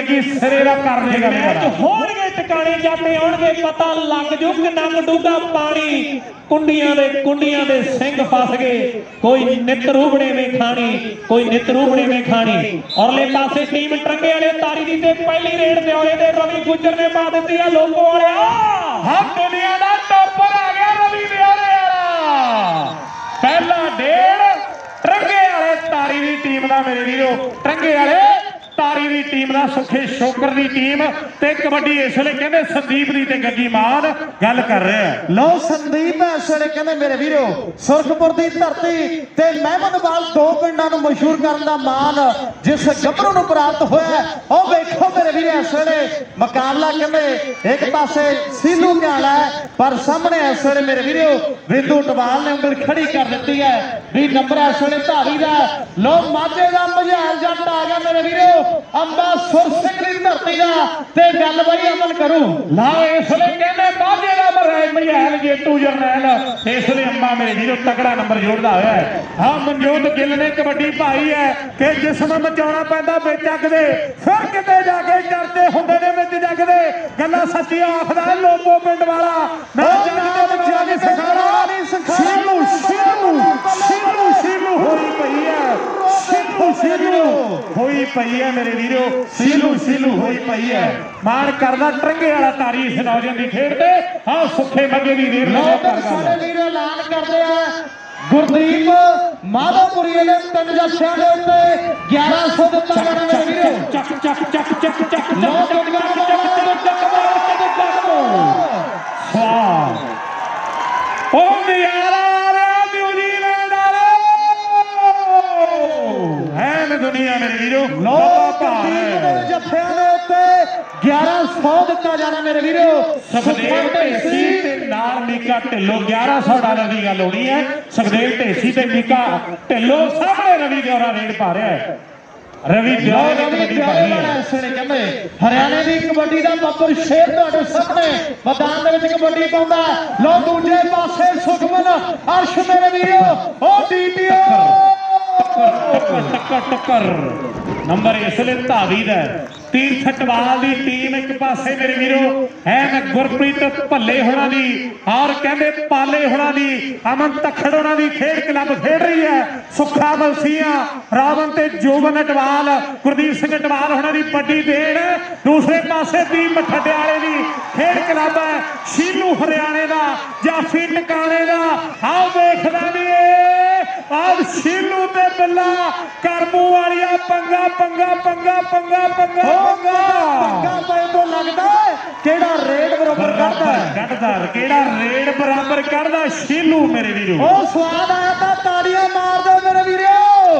गगी सिरे दा कर देगा मैच होणगे टकाने जाते आउणगे पता लग जू किन्ना डूंगा पानी कुंडियां दे सिंह फस गए कोई नित रूबणे में खानी कोई नित रूबणे में खानी औरले पासे टीम टरंगे वाले तारी दी ते पहली रेड ते औले दे रवि गुजर ने पा दित्ती है लोगो वाले हम दुनिया दा टॉपर आ गया रवि विहारे वाला पहला डेढ़ टरंगे वाले तारी दी टीम दा मेरे वीरो टरंगे वाले तारी दी टीम दा सुखे शोकर दी टीम ते कबड्डी इस वेले कहंदे संदीप दी ते गग्गी मान गल कर रहे हैं लो संदीप इस वेले कहंदे मेरे वीरो सुरखपुर दी धरती ते महमदवाल दो पिंडां नूं मशहूर करन दा मान जिस गबरू नूं प्राप्त होया ओ वेखो मेरे वीरो इस वेले मुकाबला कहंदे एक पासे सीलू ध्याला है पर सामने इस वेले मेरे वीरो बिंदु टवाल ने उंगल खड़ी कर दित्ती है भी नंबर इस वेले धारी दा लो माਝੇ दा मझैल जट आ गया मेरे वीरो अंबा सुर सिंह दी धरती दा ते गल बई अमल करूं ला इस वेले कहंदे माਝੇ दा मझैल जेतू जरनैल इस वेले अंबा मेरे वीरो तगड़ा नंबर जोड़दा होया है हां मनजोत गिल ने कबड्डी पाई है कि जिसम मचाउणा पैंदा विच जग दे फिर किते जाके चर्चे हुंदे ने विच जग दे गल्लां सच्चियां आखदा लोपो पिंड वाला मैं जग दे बच्चियां दी सिखारा सीलू सीलू सीलू सीलू होई पई है सीलू सीलू होई पई है मेरे वीरो सीलू सीलू होई पई है मान करदा टरंगे वाला तारी इस नौजवान दी खेड ते हां सुखे मगे दी रेड सारे वीर ऐलान करदे आ गुरदीप माधोपुरी ने तीन जੱਸਿਆਂ ਦੇ ਉੱਤੇ 1100 ਦਿੱਤਾ ਜਾਣਾ ਮੇਰੇ ਵੀਰੋ ਚੱਕ ਚੱਕ ਚੱਕ ਚੱਕ ਚੱਕ ਲੋਕ ਚੱਕ ਵਾਹ ਉਹ ਨਜ਼ਾਰਾ ਆ ਰਿਹਾ ਨਿਊਜ਼ੀਲੈਂਡ ਵਾਲੇ ਹੈ ਦੁਨੀਆ ਮੇਰੇ ਵੀਰੋ ਲੋਕ ਜੱਫਿਆਂ ਦੇ ਉੱਤੇ 1100 ਦਿੱਤਾ ਜਾਣਾ ਮੇਰੇ ਵੀਰੋ ਸੁਖਦੇਵ ਢੇਸੀ ਤੇ ਨਾਲ ਮੀਕਾ ਢਿੱਲੋਂ $1100 ਦੀ ਗੱਲ ਹੋਣੀ ਹੈ ਸੁਖਦੇਵ ਢੇਸੀ ਤੇ ਮੀਕਾ ਢਿੱਲੋਂ ਸਾਹਮਣੇ ਰਵੀ ਦਿਓਰਾ ਰੇਡ ਪਾ ਰਿਹਾ ਹੈ रवि कहते हरियाणे की कबड्डी का बब्बर शेर तुहाडे सामने मैदान में कबड्डी पाउंदा लो दूजे पासे सुखमन अर्श मेरे वीरो ओ डीटीओ टक्कर नंबर इसलिए धावी दा तीर्थटवाल दी टीम एक पासे मेरे वीरो है मैं गुरप्रीत भल्ले होना दी और कहते पाले होना दी अमन तखड़ होना दी खेड क्लब खेड रही है सुखा मलसिया रावण ते जोबन अटवाल गुरदीप सिंह अटवाल होना दी बड़ी देन दूसरे पासे दीप ठड्याले दी खेड क्लब है शीलू हरियाणे दा जाफी टकाने दा आओ देखदा नहीं आज शीलू ते बिल्ला करमू वालिया पंगा पंगा पंगा पंगा पंगा पंगा पे तो लगदा केड़ा रेड बराबर कढदा केड़ा रेड बराबर कढदा शीलू मेरे वीरो ओ स्वाद आया ता ताड़ियां मार दो मेरे वीरो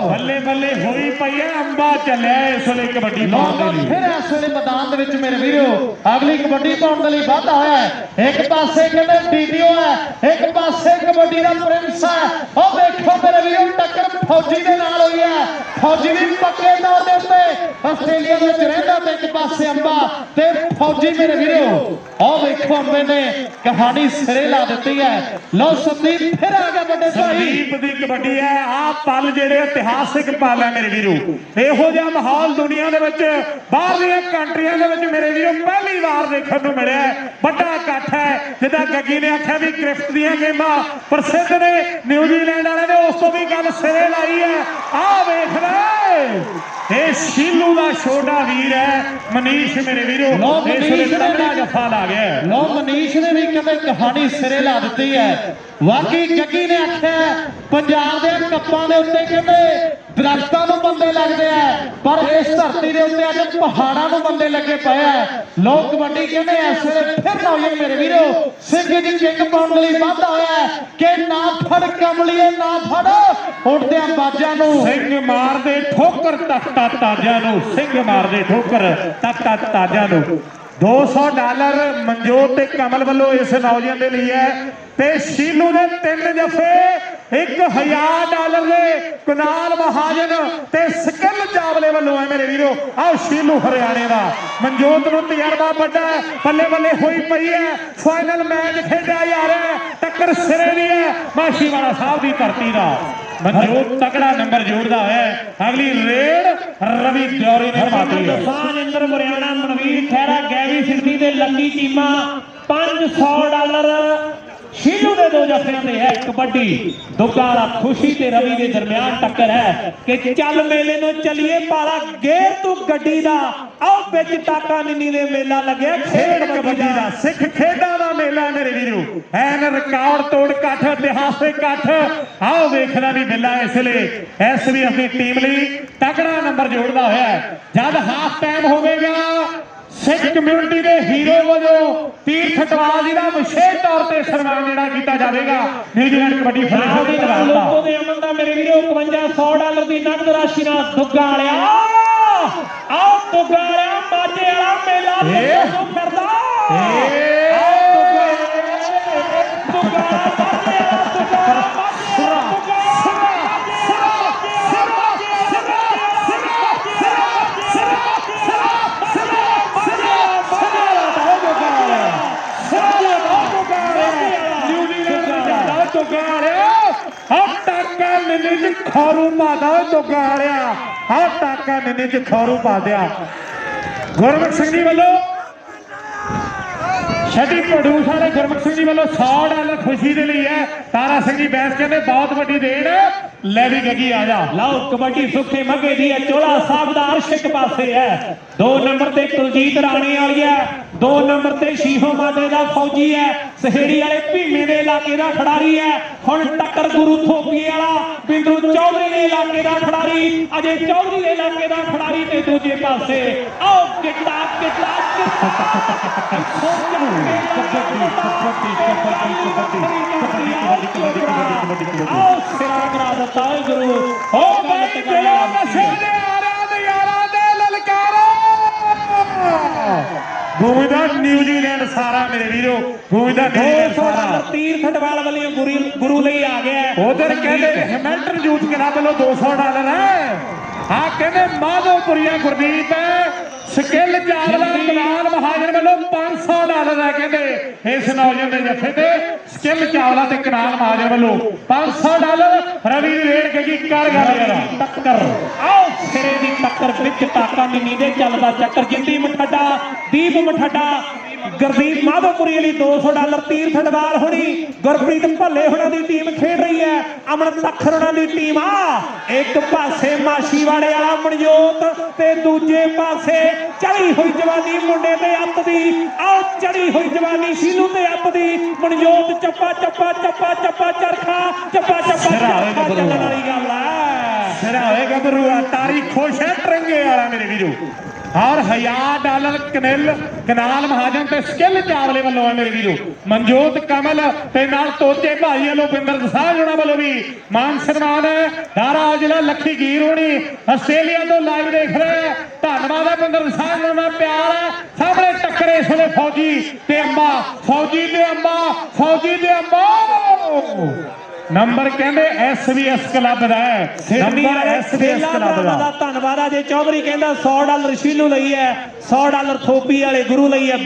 बल्ले बल्ले होई पई है अंबा चलिया इस वेले कबड्डी पाउण दे लई फिर इस वेले मैदान दे विच मेरे वीरो अगली कबड्डी पाउण दे लई वाधा होया है एक पासे कहंदे डीटीओ है एक पासे कबड्डी दा प्रिंस है ओ देखो मेरे वीरो टक्कर फौजी दे नाल होई है फौजी भी पक्के तौर दे उत्ते आस्ट्रेलिया दे विच रहिंदा ते एक पासे अंबा ते फौजी मेरे वीरो ओ देखो अंबे ने कहानी सिरे ला दित्ती है लो संदीप फिर आ गया बड़े भाई संदीप दी कबड्डी है आ पल जेड़े इतिहासिक पल है मेरे वीरो इहो जिहा माहौल दुनिया दे विच बाहर दी कंट्रियां दे विच मेरे वीरो पहली बार देखण नूं मिलिया बड़ा इकट्ठ है जिदा गग्गी ने आख्या भी क्रिकेट दी गेमां प्रसिद्ध ने न्यूजीलैंड वाले ने उस तो भी गल सिरे लाई है आ वेख ले शीलू का छोटा वीर है मनीष मेरे वीरो तगड़ा जफा ला गया लो मनीष ने भी कहते कहानी सिरे ला दी है वाकई गग्गी ने आख्या पंजाब के कप्पां दे उत्ते कहते दरख्तां नूं बंदे लगदे आ पर इस धरती के उत्ते अज पहाड़ां नूं बंदे लगे पे है लोग कबड्डी कहते इस वेले फिर नौजवान मेरे वीरो सिंह जी किंग पाउण लई वाधा होया कि ना फड़ कमलिए ना फड़ उड़दे बाजां नूं सिंह मार दे ठोकर तख्ता ताजा नूं सिंह मार दे ठोकर तख्ता ताजा नूं $200 मनजोत ते कमल वालों इस नौजवान के लिए है ते शीलू ने 3 जफे $1000 दे कुनाल महाजन ते स्किल चावले वालों है मेरे वीरो आओ शीलू हरियाणे दा मनजोत नूं तजर्बा बड़ा है बल्ले बल्ले होई पई है फाइनल मैच खेडिया जा रहा है टक्कर सिरे दी है माछीवाड़ा साहब की धरती दा ਮਨਜੋਤ ਤਕੜਾ ਨੰਬਰ ਜੋੜਦਾ ਹੋਇਆ ਅਗਲੀ ਰੇਡ ਰਵੀ ਗੌਰੀ ਨੇ ਮਾਤੀ ਹੈ। ਦਸਾਂਝ ਇੰਦਰ ਬਰਿਆਣਾ ਮਨਵੀਰ ਖਹਿਰਾ ਗੈਵੀ ਸਿੱਧੀ ਦੇ ਲੱਕੀ ਚੀਮਾ $500 ਸ਼ੀਲੂ ਦੇ ਦੋ ਜਫਿਆਂ ਤੇ ਹੈ। ਕਬੱਡੀ ਦੁਕਾਰਾ ਖੁਸ਼ੀ ਤੇ ਰਵੀ ਦੇ ਦਰਮਿਆਨ ਟੱਕਰ ਹੈ ਕਿ ਚੱਲ ਮੇਲੇ ਨੂੰ ਚਲੀਏ ਪਾਲਾ ਗੇਰ ਤੂੰ ਗੱਡੀ ਦਾ ਆਓ ਵਿੱਚ ਟਾਕਾ ਨਿੰਨੀ ਦੇ ਮੇਲਾ ਲੱਗਿਆ ਖੇਡ ਕਬੱਡੀ ਦਾ ਸਿੱਖ ਖੇਡਾਂ ਦਾ ਮੇਲਾ ਮੇਰੇ ਵੀਰੋ ਐਨ ਰਿਕਾਰਡ ਤੋੜ ਇਕੱਠ ਇਤਿਹਾਸਿਕ ਇਕੱਠ ਆਓ ਵੇਖਣਾ ਵੀ ਮੇਲਾ ਇਸ ਲਈ ਇਸ ਵੀ ਆਪਣੀ ਟੀਮ ਲਈ ਤਕੜਾ ਨੰਬਰ ਜੋੜਦਾ ਹੋਇਆ ਜਦ ਹਾਫ ਟਾਈਮ ਹੋਵੇਗਾ ਸਿੱਖ ਕਮਿਊਨਿਟੀ ਦੇ ਹੀਰੋ ਵਜੋਂ ਤੀਰਥ ਟਵਾਲ ਜੀ ਦਾ ਵਿਸ਼ੇਸ਼ ਤੌਰ ਤੇ ਸਨਮਾਨ ਜਿਹੜਾ ਕੀਤਾ ਜਾਵੇਗਾ ਨਿਊਜ਼ੀਲੈਂਡ ਕਬੱਡੀ ਫੈਡਰੇਸ਼ਨ ਦਾ ਲੋਕੋ ਦੇ ਅਮਨ ਦਾ ਮੇਰੇ ਵੀਰੋ $5100 ਦੀ ਨਕਦ ਰਾਸ਼ੀ ਨਾਲ ਦੁੱਗਾ ਵਾਲਿਆ ਆਓ ਦੁੱਗਾ ਵਾਲਿਆ ਮਾਝੇ ਵਾਲਾ ਮੇਲਾ ਦੇਖੋ ਫਿਰਦਾ ਖੌਰੂ ਪਾਦਾ ਦੁੱਗਾ ਵਾਲਿਆ ਹਾਂ ਟਾਕਾ ਨਿੰਨੇ ਚ ਖੌਰੂ ਪਾ ਦਿਆ ਗੁਰਮੁਖ ਸਿੰਘ ਜੀ ਵੱਲੋਂ ਛੱਡੀ ਪ੍ਰੋਡਿਊਸ ਵਾਲੇ ਗੁਰਮੁਖ ਸਿੰਘ ਜੀ ਵੱਲੋਂ $100 ਖੁਸ਼ੀ ਦੇ ਲਈ ਹੈ। ਤਾਰਾ ਸਿੰਘ ਜੀ ਬੈਂਸ ਕਹਿੰਦੇ ਬਹੁਤ ਵੱਡੀ ਦੇਣ ਲੈ ਵੀ ਗੱਗੀ ਆ ਜਾ ਲਓ ਕਬੱਡੀ ਸੁੱਖੇ ਮੱਗੇ ਦੀ ਹੈ ਚੋਲਾ ਸਾਹਿਬ ਦਾ ਅਰਸ਼ ਇੱਕ ਪਾਸੇ ਹੈ 2 ਨੰਬਰ ਤੇ ਕੁਲਜੀਤ ਰਾਣੀ ਵਾਲੀ ਹੈ 2 ਨੰਬਰ ਤੇ ਸ਼ੀਹੋ ਮਾਦੇ ਦਾ ਫੌਜੀ ਹੈ ਸਹੇੜੀ ਵਾਲੇ ਭੀਮੇ ਦੇ ਇਲਾਕੇ ਦਾ ਖਿਡਾਰੀ ਹੈ ਹੁਣ ਟੱਕਰ ਗੁਰੂ ਥੋਪੀਏ ਵਾਲਾ ਬਿੰਦੂ ਚੌਧਰੀ ਦੇ ਇਲਾਕੇ ਦਾ ਖਿਡਾਰੀ ਅਜੇ ਚੌਧਰੀ ਦੇ ਇਲਾਕੇ ਦਾ ਖਿਡਾਰੀ ਤੇ ਦੂਜੇ ਪਾਸੇ ਆਓ ਕਿੱਟਾ ਆਓ ਸਿਰਾ ਕਰਾ ਦਿੱਤਾ ਗੁਰੂ ਹੋ ਗਈ ਦਿਲੋਂ ਨਸ਼ੇ ਦੇ ਆਰਿਆਂ ਦੇ ਯਾਰਾਂ ਦੇ ਲਲਕਾਰਾ ਭੂਮੀ ਦਾ ਨਿਊਜ਼ੀਲੈਂਡ ਸਾਰਾ ਮੇਰੇ ਵੀਰੋ ਭੂਮੀ ਦਾ $200 ਤੀਰਥ ਟਵਾਲ ਵੱਲੋਂ ਗੁਰੂ ਲਈ ਆ ਗਿਆ ਉਧਰ ਕਹਿੰਦੇ ਹੈਮਿਲਟਨ ਯੂਥ ਕਲੱਬ ਵੱਲੋਂ $200 ਹੈ ਆ ਕਹਿੰਦੇ ਮਾਧੋਪੁਰੀਆ ਗੁਰਦੀਪ ਸਕਿੱਲ ਚਾਵਲਾ ਕਨਾਲ ਮਹਾਜਨ ਵੱਲੋਂ $500 ਹੈ ਕਹਿੰਦੇ ਇਸ ਨੌਜਵਾਨ ਦੇ ਜੱਫੇ ਤੇ ਸਕਿੱਲ ਚਾਵਲਾ ਤੇ ਕਨਾਲ ਮਹਾਜਨ ਵੱਲੋਂ $500 ਰਵੀ ਦੀ ਰੇਡ ਕੀ ਕਰ ਗਿਆ ਟੱਕਰ ਆਓ ਸਿਰੇ ਦੀ ਟੱਕਰ ਵਿੱਚ ਟਾਕਾ ਨਿੰਨੀ ਦੇ ਚੱਲਦਾ ਚੱਕਰ ਜਿੰਦੀ ਮਠੱਡਾ ਦੀਪ ਮਠੱਡਾ ਗੁਰਦੀਪ ਮਾਧੋਪੁਰੀ ਲਈ $200 ਤੀਰਥ ਟਵਾਲ ਹੋਣੀ ਗੁਰਪ੍ਰੀਤ ਭੱਲੇ ਹੁਣਾਂ ਦੀ ਟੀਮ ਖੇਡ ਰਹੀ ਹੈ ਅਮਨ ਤੱਖਰ ਹੁਣਾਂ ਦੀ ਟੀਮ ਆ ਇੱਕ ਪਾਸੇ ਮਾਸ਼ੀਵਾੜੇ ਵਾਲਾ ਮਨਜੋਤ ਤੇ ਦੂਜੇ ਪਾਸੇ ਚੜੀ ਹੋਈ ਜਵਾਨੀ ਮੁੰਡੇ ਤੇ ਅੱਤ ਦੀ ਆਓ ਚੜੀ ਹੋਈ ਜਵਾਨੀ ਸ਼ੀਲੂ ਤੇ ਅੱਤ ਦੀ ਮਨਜੋਤ ਚੱਪਾ ਚੱਪਾ ਚੱਪਾ ਚੱਪਾ ਚਰਖਾ ਚੱਪਾ ਚੱਪਾ ਚੱਲਣ ਵਾਲੀ ਗੱਲ ਹੈ ਸਿਰਾ ਹੋਏ ਗੱਭਰੂ ਤਾਰੀ ਖੁਸ਼ ਹੈ ਟਰੰਗੇ ਵਾਲਾ ਮੇਰੇ ਵੀਰੋ और $1000 ਕਨਾਲ ਮਹਾਜਨ ਤੇ ਸਕਿੱਲ ਚਾਵਲੇ ਵੱਲੋਂ ਹੈ ਮੇਰੇ ਵੀਰੋ ਮਨਜੋਤ ਕਮਲ ਤੇ ਨਾਲ ਤੋਤੇ ਭਾਈ ਵੱਲੋਂ ਬਿੰਦਰ ਸਾਹਿਬ ਉਹਨਾਂ ਵੱਲੋਂ ਵੀ ਮਾਨ ਸਨਮਾਨ ਹੈ ਧਾਰਾ ਜ਼ਿਲ੍ਹਾ ਲੱਖੀ ਗੀਰ ਹੋਣੀ ਆਸਟ੍ਰੇਲੀਆ ਤੋਂ ਲਾਈਵ ਦੇਖ ਰਹੇ ਧੰਨਵਾਦ ਹੈ ਬਿੰਦਰ ਸਾਹਿਬ ਉਹਨਾਂ ਪਿਆਰ ਹੈ ਸਾਹਮਣੇ ਟੱਕਰ ਇਸ ਵੇਲੇ ਫੌਜੀ ਤੇ ਅੰਬਾ ਫੌਜੀ ਤੇ ਅੰਬਾ ਫੌਜੀ ਤੇ ਅੰਬਾ ਨੰਬਰ ਕਹਿੰਦੇ ਐਸਵੀਐਸ ਕਲੱਬ ਦਾ ਹੈ ਨੰਬਰ ਐਸਵੀਐਸ ਕਲੱਬ ਦਾ ਧੰਨਵਾਦ ਆ ਜੇ ਚੌਧਰੀ ਕਹਿੰਦਾ $100 ਸ਼ੀਲੂ ਲਈ ਹੈ $100 ਥੋਪੀ ਵਾਲੇ ਗੁਰੂ ਲਈ ਹੈ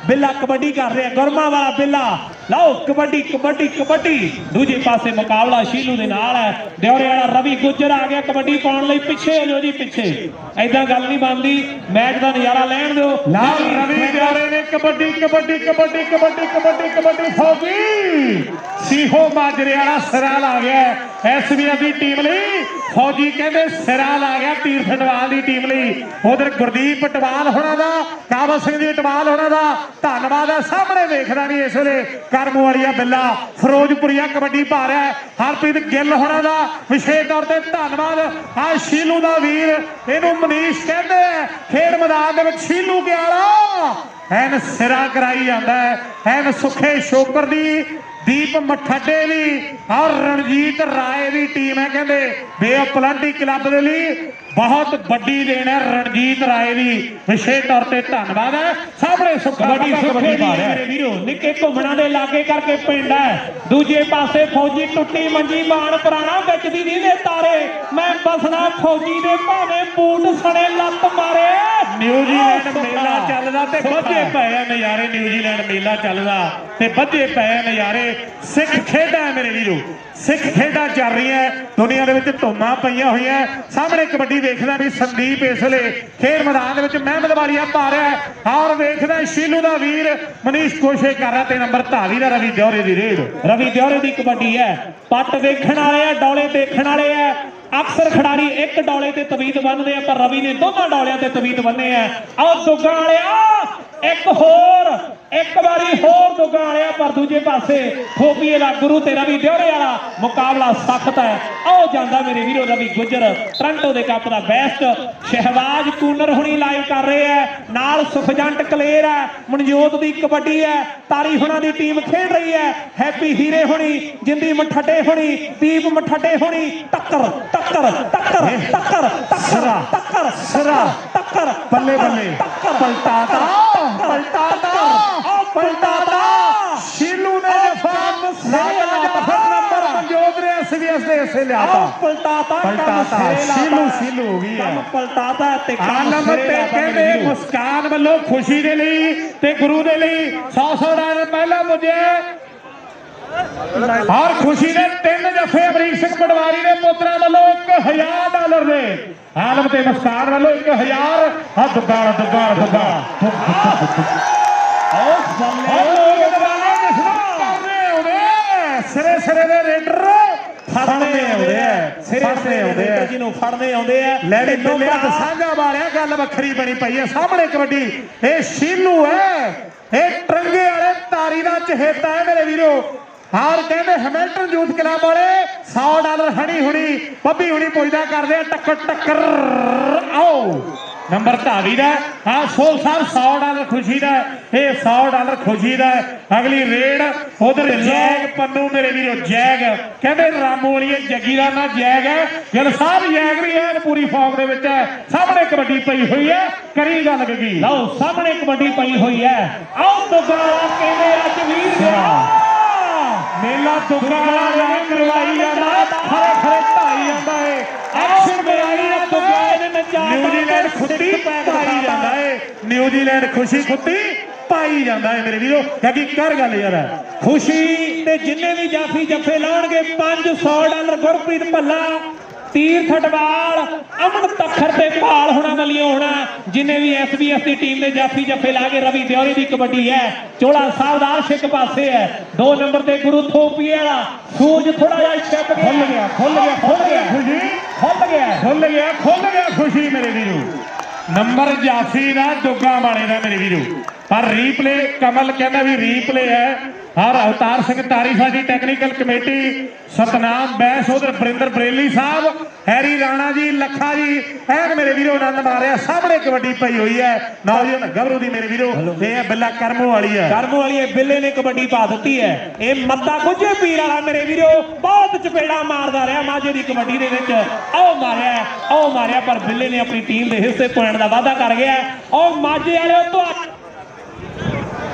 ਬਿੱਲਾ ਕਬੱਡੀ ਕਰ ਰਿਹਾ ਗੁਰਮਾ ਵਾਲਾ ਬਿੱਲਾ ਲਓ ਕਬੱਡੀ ਕਬੱਡੀ ਕਬੱਡੀ ਦੂਜੇ ਪਾਸੇ ਮੁਕਾਬਲਾ ਸ਼ੀਲੂ ਦੇ ਨਾਲ ਹੈ ਦਿਉਰੇ ਵਾਲਾ ਰਵੀ ਗੁੱਜਰ ਆ ਗਿਆ ਕਬੱਡੀ ਪਾਉਣ ਲਈ ਪਿੱਛੇ ਹੋ ਜਾਓ ਜੀ ਪਿੱਛੇ ਐਦਾਂ ਗੱਲ ਨਹੀਂ ਬਣਦੀ ਮੈਚ ਦਾ ਨਜ਼ਾਰਾ ਲੈਣ ਦਿਓ ਨਾਲ ਰਵੀ ਦਿਉਰੇ ਨੇ ਕਬੱਡੀ ਕਬੱਡੀ ਕਬੱਡੀ ਕਬੱਡੀ ਕਬੱਡੀ ਕਬੱਡੀ ਫੌਜੀ ਸੀਹੋ ਮਾਜਰੇ ਵਾਲਾ ਸਿਰਾ ਲਾ ਗਿਆ ਐਸਬੀਐਸ ਦੀ ਟੀਮ ਲਈ ਫੌਜੀ ਕਹਿੰਦੇ ਸਿਰਾ ਲਾ ਗਿਆ ਤੀਰਥ ਟਵਾਲ ਦੀ ਟੀਮ ਲਈ ਉਧਰ ਗੁਰਦੀਪ ਟਵਾਲ ਹੋਣਾ ਦਾ ਕਾਬਲ ਸਿੰਘ ਦੀ ਟਵਾਲ ਹੋਣਾ ਦਾ ਧੰਨਵਾਦ ਹੈ ਸਾਹਮਣੇ ਵੇਖਦਾ ਨਹੀਂ ਇਸ ਵੇਲੇ ਕਰਮੂ ਵਾਲੀਆ ਬਿੱਲਾ ਫਿਰੋਜ਼ਪੁਰੀਆ ਕਬੱਡੀ ਪਾ ਰਿਹਾ ਹਰਪ੍ਰੀਤ ਗਿੱਲ ਹੋਣਾ ਦਾ ਵਿਸ਼ੇਸ਼ ਤੌਰ ਤੇ ਧੰਨਵਾਦ ਆ ਸ਼ੀਲੂ ਦਾ ਵੀਰ ਇਹਨੂੰ ਮਨੀਸ਼ ਕਹਿੰਦੇ ਖੇਡ ਮੈਦਾਨ ਦੇ ਵਿੱਚ ਸ਼ੀਲੂ ਗਿਆਲਾ ਐਨ ਸਿਰਾ ਕਰਾਈ ਜਾਂਦਾ ਐਨ ਸੁਖੇ ਸ਼ੋਕਰ ਦੀ ਦੀਪ ਮਠੱਡੇ ਵੀ ਔਰ ਰਣਜੀਤ ਰਾਏ ਦੀ ਟੀਮ ਹੈ ਕਹਿੰਦੇ ਬੇ ਪਲੰਟੀ ਕਲੱਬ ਦੇ ਲਈ ਬਹੁਤ ਵੱਡੀ ਦੇਣ ਹੈ ਰਣਜੀਤ ਰਾਏ ਦੀ ਵਿਸ਼ੇਸ਼ ਤੌਰ ਤੇ ਧੰਨਵਾਦ ਹੈ ਸਾਹਮਣੇ ਕਬੱਡੀ ਸੁੱਖੇ ਦੀ ਮੇਰੇ ਵੀਰੋ ਨਿੱਕੇ ਘੁੰਮਣਾ ਦੇ ਲਾਗੇ ਕਰਕੇ ਪਿੰਡ ਹੈ ਦੂਜੇ ਪਾਸੇ ਫੌਜੀ ਟੁੱਟੀ ਮੰਜੀ ਬਾਣ ਪੁਰਾਣਾ ਵਿੱਚ ਦੀ ਦੇ ਤਾਰੇ ਮੈਂ ਬਸਣਾ ਫੌਜੀ ਦੇ ਭਾਵੇਂ ਬੂਟ ਸਣੇ ਲੱਤ ਮਾਰੇ ਨਿਊਜ਼ੀਲੈਂਡ ਮੇਲਾ ਚੱਲਦਾ ਤੇ ਵੱਧੇ ਪਏ ਆ ਨਜ਼ਾਰੇ ਨਿਊਜ਼ੀਲੈਂਡ ਮੇਲਾ ਚੱਲਦਾ ਤੇ ਵੱਧੇ ਪਏ ਨਜ਼ਾਰੇ ਸਿੱਖ ਖੇਡਾਂ ਮੇਰੇ ਵੀਰੋ ਸਿੱਖ ਖੇਡਾਂ ਚੱਲ ਰਹੀਆਂ ਦੁਨੀਆ ਦੇ ਵਿੱਚ ਧੁੰਮਾਂ ਪਈਆਂ ਹੋਈਆਂ। ਸਾਹਮਣੇ ਕਬੱਡੀ ਵੇਖਦਾ ਵੀ ਸੰਦੀਪ ਇਸ ਵੇਲੇ ਖੇਡ ਮੈਦਾਨ ਦੇ ਵਿੱਚ ਮਹਿਮਦ ਵਾਲੀਆ ਪਾ ਰਿਹਾ ਔਰ ਵੇਖਦਾ ਸ਼ੀਲੂ ਦਾ ਵੀਰ ਮਨੀਸ਼ ਕੋਸ਼ੇ ਕਰ ਰਿਹਾ ਤੇ ਨੰਬਰ ਧਾਵੀ ਦਾ ਰਵੀ ਦਿਉਰੇ ਦੀ ਰੇਡ। ਰਵੀ ਦਿਉਰੇ ਦੀ ਕਬੱਡੀ ਹੈ, ਪੱਟ ਵੇਖਣ ਵਾਲੇ ਆ, ਡੌਲੇ ਦੇਖਣ ਵਾਲੇ ਆ। ਅਕਸਰ ਖਿਡਾਰੀ ਇੱਕ ਡੌਲੇ ਤੇ ਤਵੀਤ ਬੰਨ੍ਹਦੇ ਆ, ਪਰ ਰਵੀ ਨੇ ਦੋਨਾਂ ਡੌਲਿਆਂ ਤੇ ਤਵੀਤ ਬੰਨੇ ਆ। ਆਓ ਦੁੱਗਾ ਵਾਲਿਆ ਇੱਕ ਵਾਰੀ ਹੋਰ ਦੁੱਗਾ ਵਾਲਿਆ, ਪਰ ਦੂਜੇ ਪਾਸੇ ਥੋਪੀਏ ਦਾ ਗੁਰੂ ਤੇ ਰਵੀ ਦਿਉਰੇ ਵਾਲਾ ਮੁਕਾਬਲਾ ਸਖਤ ਹੈ। ਆਓ ਜਾਂਦਾ ਮੇਰੇ ਵੀਰੋ ਰਵੀ ਗੁੱਜਰ ਟ੍ਰਾਂਟੋ ਦੇ ਕੱਪ ਦਾ ਬੈਸਟ। ਸ਼ਹਿਬਾਜ਼ ਕੂਨਰ ਹੁਣੀ ਲਾਈਵ ਕਰ ਰਹੇ ਆ, ਨਾਲ ਸੁਖਜੰਟ ਕਲੇਰ ਹੈ, ਮਨਜੋਤ ਦੀ ਕਬੱਡੀ ਹੈ, ਤਾਰੀ ਹੁਣਾਂ ਦੀ ਟੀਮ ਖੇਡ ਰਹੀ ਹੈ। ਹੈਪੀ ਹੀਰੇ ਹੁਣੀ, ਜਿੰਦੀ ਮਠੱਡੇ ਹੁਣੀ, ਦੀਪ ਮਠੱਡੇ ਹੁਣੀ। ਟੱਕਰ ਟੱਕਰ ਟੱਕਰ ਟੱਕਰ ਸਿਰਾ ਟੱਕਰ ਸਿਰਾ ਟੱਕਰ ਬੱਲੇ ਬੱਲੇ ਪਲਟਾਤਾ ਪਲਟਾਤਾ ਸ਼ੀਲੂ ਨੇ ਜਫਾ ਨੰਬਰ ਮਨਜੋਤ ਨੇ ਐਸਵੀਐਸ ਦੇ ਹਿੱਸੇ ਲਿਆਤਾ। ਪਲਟਾਤਾ ਸ਼ੀਲੂ ਹੋ ਗਈ ਹੈ ਪਲਟਾਤਾ ਤੇ ਨੰਬਰ ਤੇ ਕਹਿੰਦੇ ਮੁਸਕਾਨ ਵੱਲੋਂ ਖੁਸ਼ੀ ਦੇ ਲਈ ਤੇ ਗੁਰੂ ਦੇ ਲਈ 100 ਡਾਲਰ ਪਹਿਲਾ ਪੁੱਜਿਆ ਔਰ ਖੁਸ਼ੀ ਦੇ 3 ਜਫੇ ਅਮਰੀਕ ਸਿੰਘ ਪਟਵਾਰੀ ਦੇ ਪੁੱਤਰਾਂ ਵੱਲੋਂ 1000 ਡਾਲਰ ਦੇ ਆਲਮ ਤੇ ਮੁਸਕਾਨ ਵੱਲੋਂ 1000 ਦੁੱਗਾ ਸਿਰੇ ਦੇ ਰੇਡਰ ਫੜਨੇ ਆਉਂਦੇ ਆ ਜਿਹਨੂੰ ਫੜਨੇ ਆਉਂਦੇ ਆ। ਲੈਣੇ ਬਿੱਲਿਆ ਤੇ ਸਾਂਝਾ ਮਾਰਿਆ, ਗੱਲ ਵੱਖਰੀ ਬਣੀ ਪਈ ਹੈ। ਸਾਹਮਣੇ ਕਬੱਡੀ ਇਹ ਸ਼ੀਲੂ ਹੈ, ਇਹ ਟਰੰਗੇ ਵਾਲੇ ਤਾਰੀ ਦਾ ਚਹੇਤਾ ਹੈ ਮੇਰੇ ਵੀਰੋ। ਹਾਰ ਕਹਿੰਦੇ ਹੈਮਿਲਟਨ ਯੂਥ ਕਲੱਬ ਵਾਲੇ 100 ਡਾਲਰ ਹਣੀ ਹੁਣੀ ਬੱਬੀ ਹੁਣੀ ਪੁੱਜਦਾ ਕਰਦੇ ਆ ਟੱਕਰ। ਆਓ ਨੰਬਰ ਧਾਵੀ ਦਾ ਹਾਂ ਸੋਲ ਸਾਹਿਬ 100 ਡਾਲਰ ਖੁਸ਼ੀ ਦਾ, ਇਹ 100 ਡਾਲਰ ਖੁਸ਼ੀ ਦਾ। ਅਗਲੀ ਰੇਡ ਉਧਰ ਜੈਗ ਪੰਨੂ ਮੇਰੇ ਵੀਰੋ, ਜੈਗ ਕਹਿੰਦੇ ਰਾਮੂ ਵਾਲੀ ਜੱਗੀ ਦਾ ਨਾ ਜੈਗ ਹੈ। ਗਿੱਲ ਸਾਹਿਬ ਜੈਗ ਵੀ ਹੈ ਪੂਰੀ ਫੌਗ ਦੇ ਵਿੱਚ ਹੈ। ਸਾਹਮਣੇ ਕਬੱਡੀ ਪਈ ਹੋਈ ਹੈ, ਕਰੀ ਗੱਲ ਕੀ ਲਓ ਸਾਹਮਣੇ ਕਬੱਡੀ ਪਈ ਹੋਈ ਹੈ। ਆਓ ਦੁੱਗਾ ਕਹਿੰਦੇ ਅੱਜ ਵੀਰ ਮੇਲਾ ਦੁੱਗਾ ਵਾਲਾ ਕਰਵਾਈ ਜਾਂਦਾ, ਖਰੇ ਢਾਈ ਜਾਂਦਾ ਏ ਐਕਸ਼ਨ ਬਣਾਈ ਆ ਦੁੱਗਾ। ਨਿਊਜ਼ੀਲੈਂਡ ਖੁੱਤੀ ਪਾਈ ਜਾਂਦਾ ਏ, ਨਿਊਜ਼ੀਲੈਂਡ ਖੁਸ਼ੀ ਖੁੱਤੀ ਪਾਈ ਜਾਂਦਾ ਏ ਮੇਰੇ ਵੀਰੋ। ਕਿਉਂਕਿ ਕਰ ਗੱਲ ਯਾਰ ਖੁਸ਼ੀ ਤੇ ਜਿੰਨੇ ਵੀ ਜਾਫੀ ਜੱਫੇ ਲਾਉਣਗੇ 500 ਡਾਲਰ ਗੁਰਪ੍ਰੀਤ ਭੱਲਾ, ਤੀਰਥ ਅਟਵਾਲ, ਅਮਨ ਤਖਰ ਤੇ ਭਾਲ ਹੋਣਾ ਵੱਲੋਂ ਹੋਣਾ। ਜਿੰਨੇ ਵੀ ਐਸਬੀਐਸ ਦੀ ਟੀਮ ਦੇ ਜਾਫੀ ਜੱਫੇ ਲਾ ਕੇ ਰਵੀ ਦਿਉਰੇ ਦੀ ਕਬੱਡੀ ਹੈ। ਚੋਲਾ ਸਾਹਿਬ ਦਾ ਇੱਕ ਪਾਸੇ ਹੈ, 2 ਨੰਬਰ ਤੇ ਗੁਰੂ ਥੋਪੀਏ ਵਾਲਾ ਸੂਜ ਥੋੜਾ ਜਿਹਾ ਛਿਪ ਗਿਆ, ਖੁੱਲ ਗਿਆ ਖੁਸ਼ੀ ਮੇਰੇ ਵੀਰੋ। ਨੰਬਰ ਜਾਫੀ ਦਾ ਦੁੱਗਾ ਵਾਲੇ ਦਾ ਮੇਰੇ ਵੀਰੋ, ਪਰ ਰੀਪਲੇ ਕਮਲ ਕਹਿੰਦਾ ਵੀ ਰੀਪਲੇ ਹੈ। ਹਰ ਅਵਤਾਰ ਸਿੰਘ ਤਾਰੀ ਸਾਡੀ ਟੈਕਨੀਕਲ ਕਮੇਟੀ, ਸਤਨਾਮ ਬੈਸ ਉਧਰ ਬਰਿੰਦਰ ਬਰੇਲੀ ਸਾਹਿਬ, ਹੈਰੀ ਰਾਣਾ ਜੀ, ਲੱਖਾ ਜੀ ਐਨ ਮੇਰੇ ਵੀਰੋ ਆਨੰਦ ਮਾਰਿਆ। ਸਾਹਮਣੇ ਕਬੱਡੀ ਪਈ ਹੋਈ ਹੈ ਨੌਜਵਾਨ ਗੱਭਰੂ ਦੀ ਮੇਰੇ ਵੀਰੋ, ਇਹ ਹੈ ਬਿੱਲਾ ਕਰਮੂ ਵਾਲੀ ਹੈ। ਕਰਮੂ ਵਾਲੀ ਬਿੱਲੇ ਨੇ ਕਬੱਡੀ ਪਾ ਦਿੱਤੀ ਹੈ। ਇਹ ਮੱਦਾ ਗੁੱਜੇ ਪੀਰ ਵਾਲਾ ਮੇਰੇ ਵੀਰੋ ਬਹੁਤ ਚਪੇੜਾ ਮਾਰਦਾ ਰਿਹਾ ਮਾਝੇ ਦੀ ਕਬੱਡੀ ਦੇ ਵਿੱਚ। ਆਓ ਮਾਰਿਆ ਪਰ ਬਿੱਲੇ ਨੇ ਆਪਣੀ ਟੀਮ ਦੇ ਹਿੱਸੇ ਪੁਆਇੰਟ ਦਾ ਵਾਅਦਾ ਕਰ ਗਿਆ। ਆਓ ਮਾਝੇ ਵਾਲਿਓ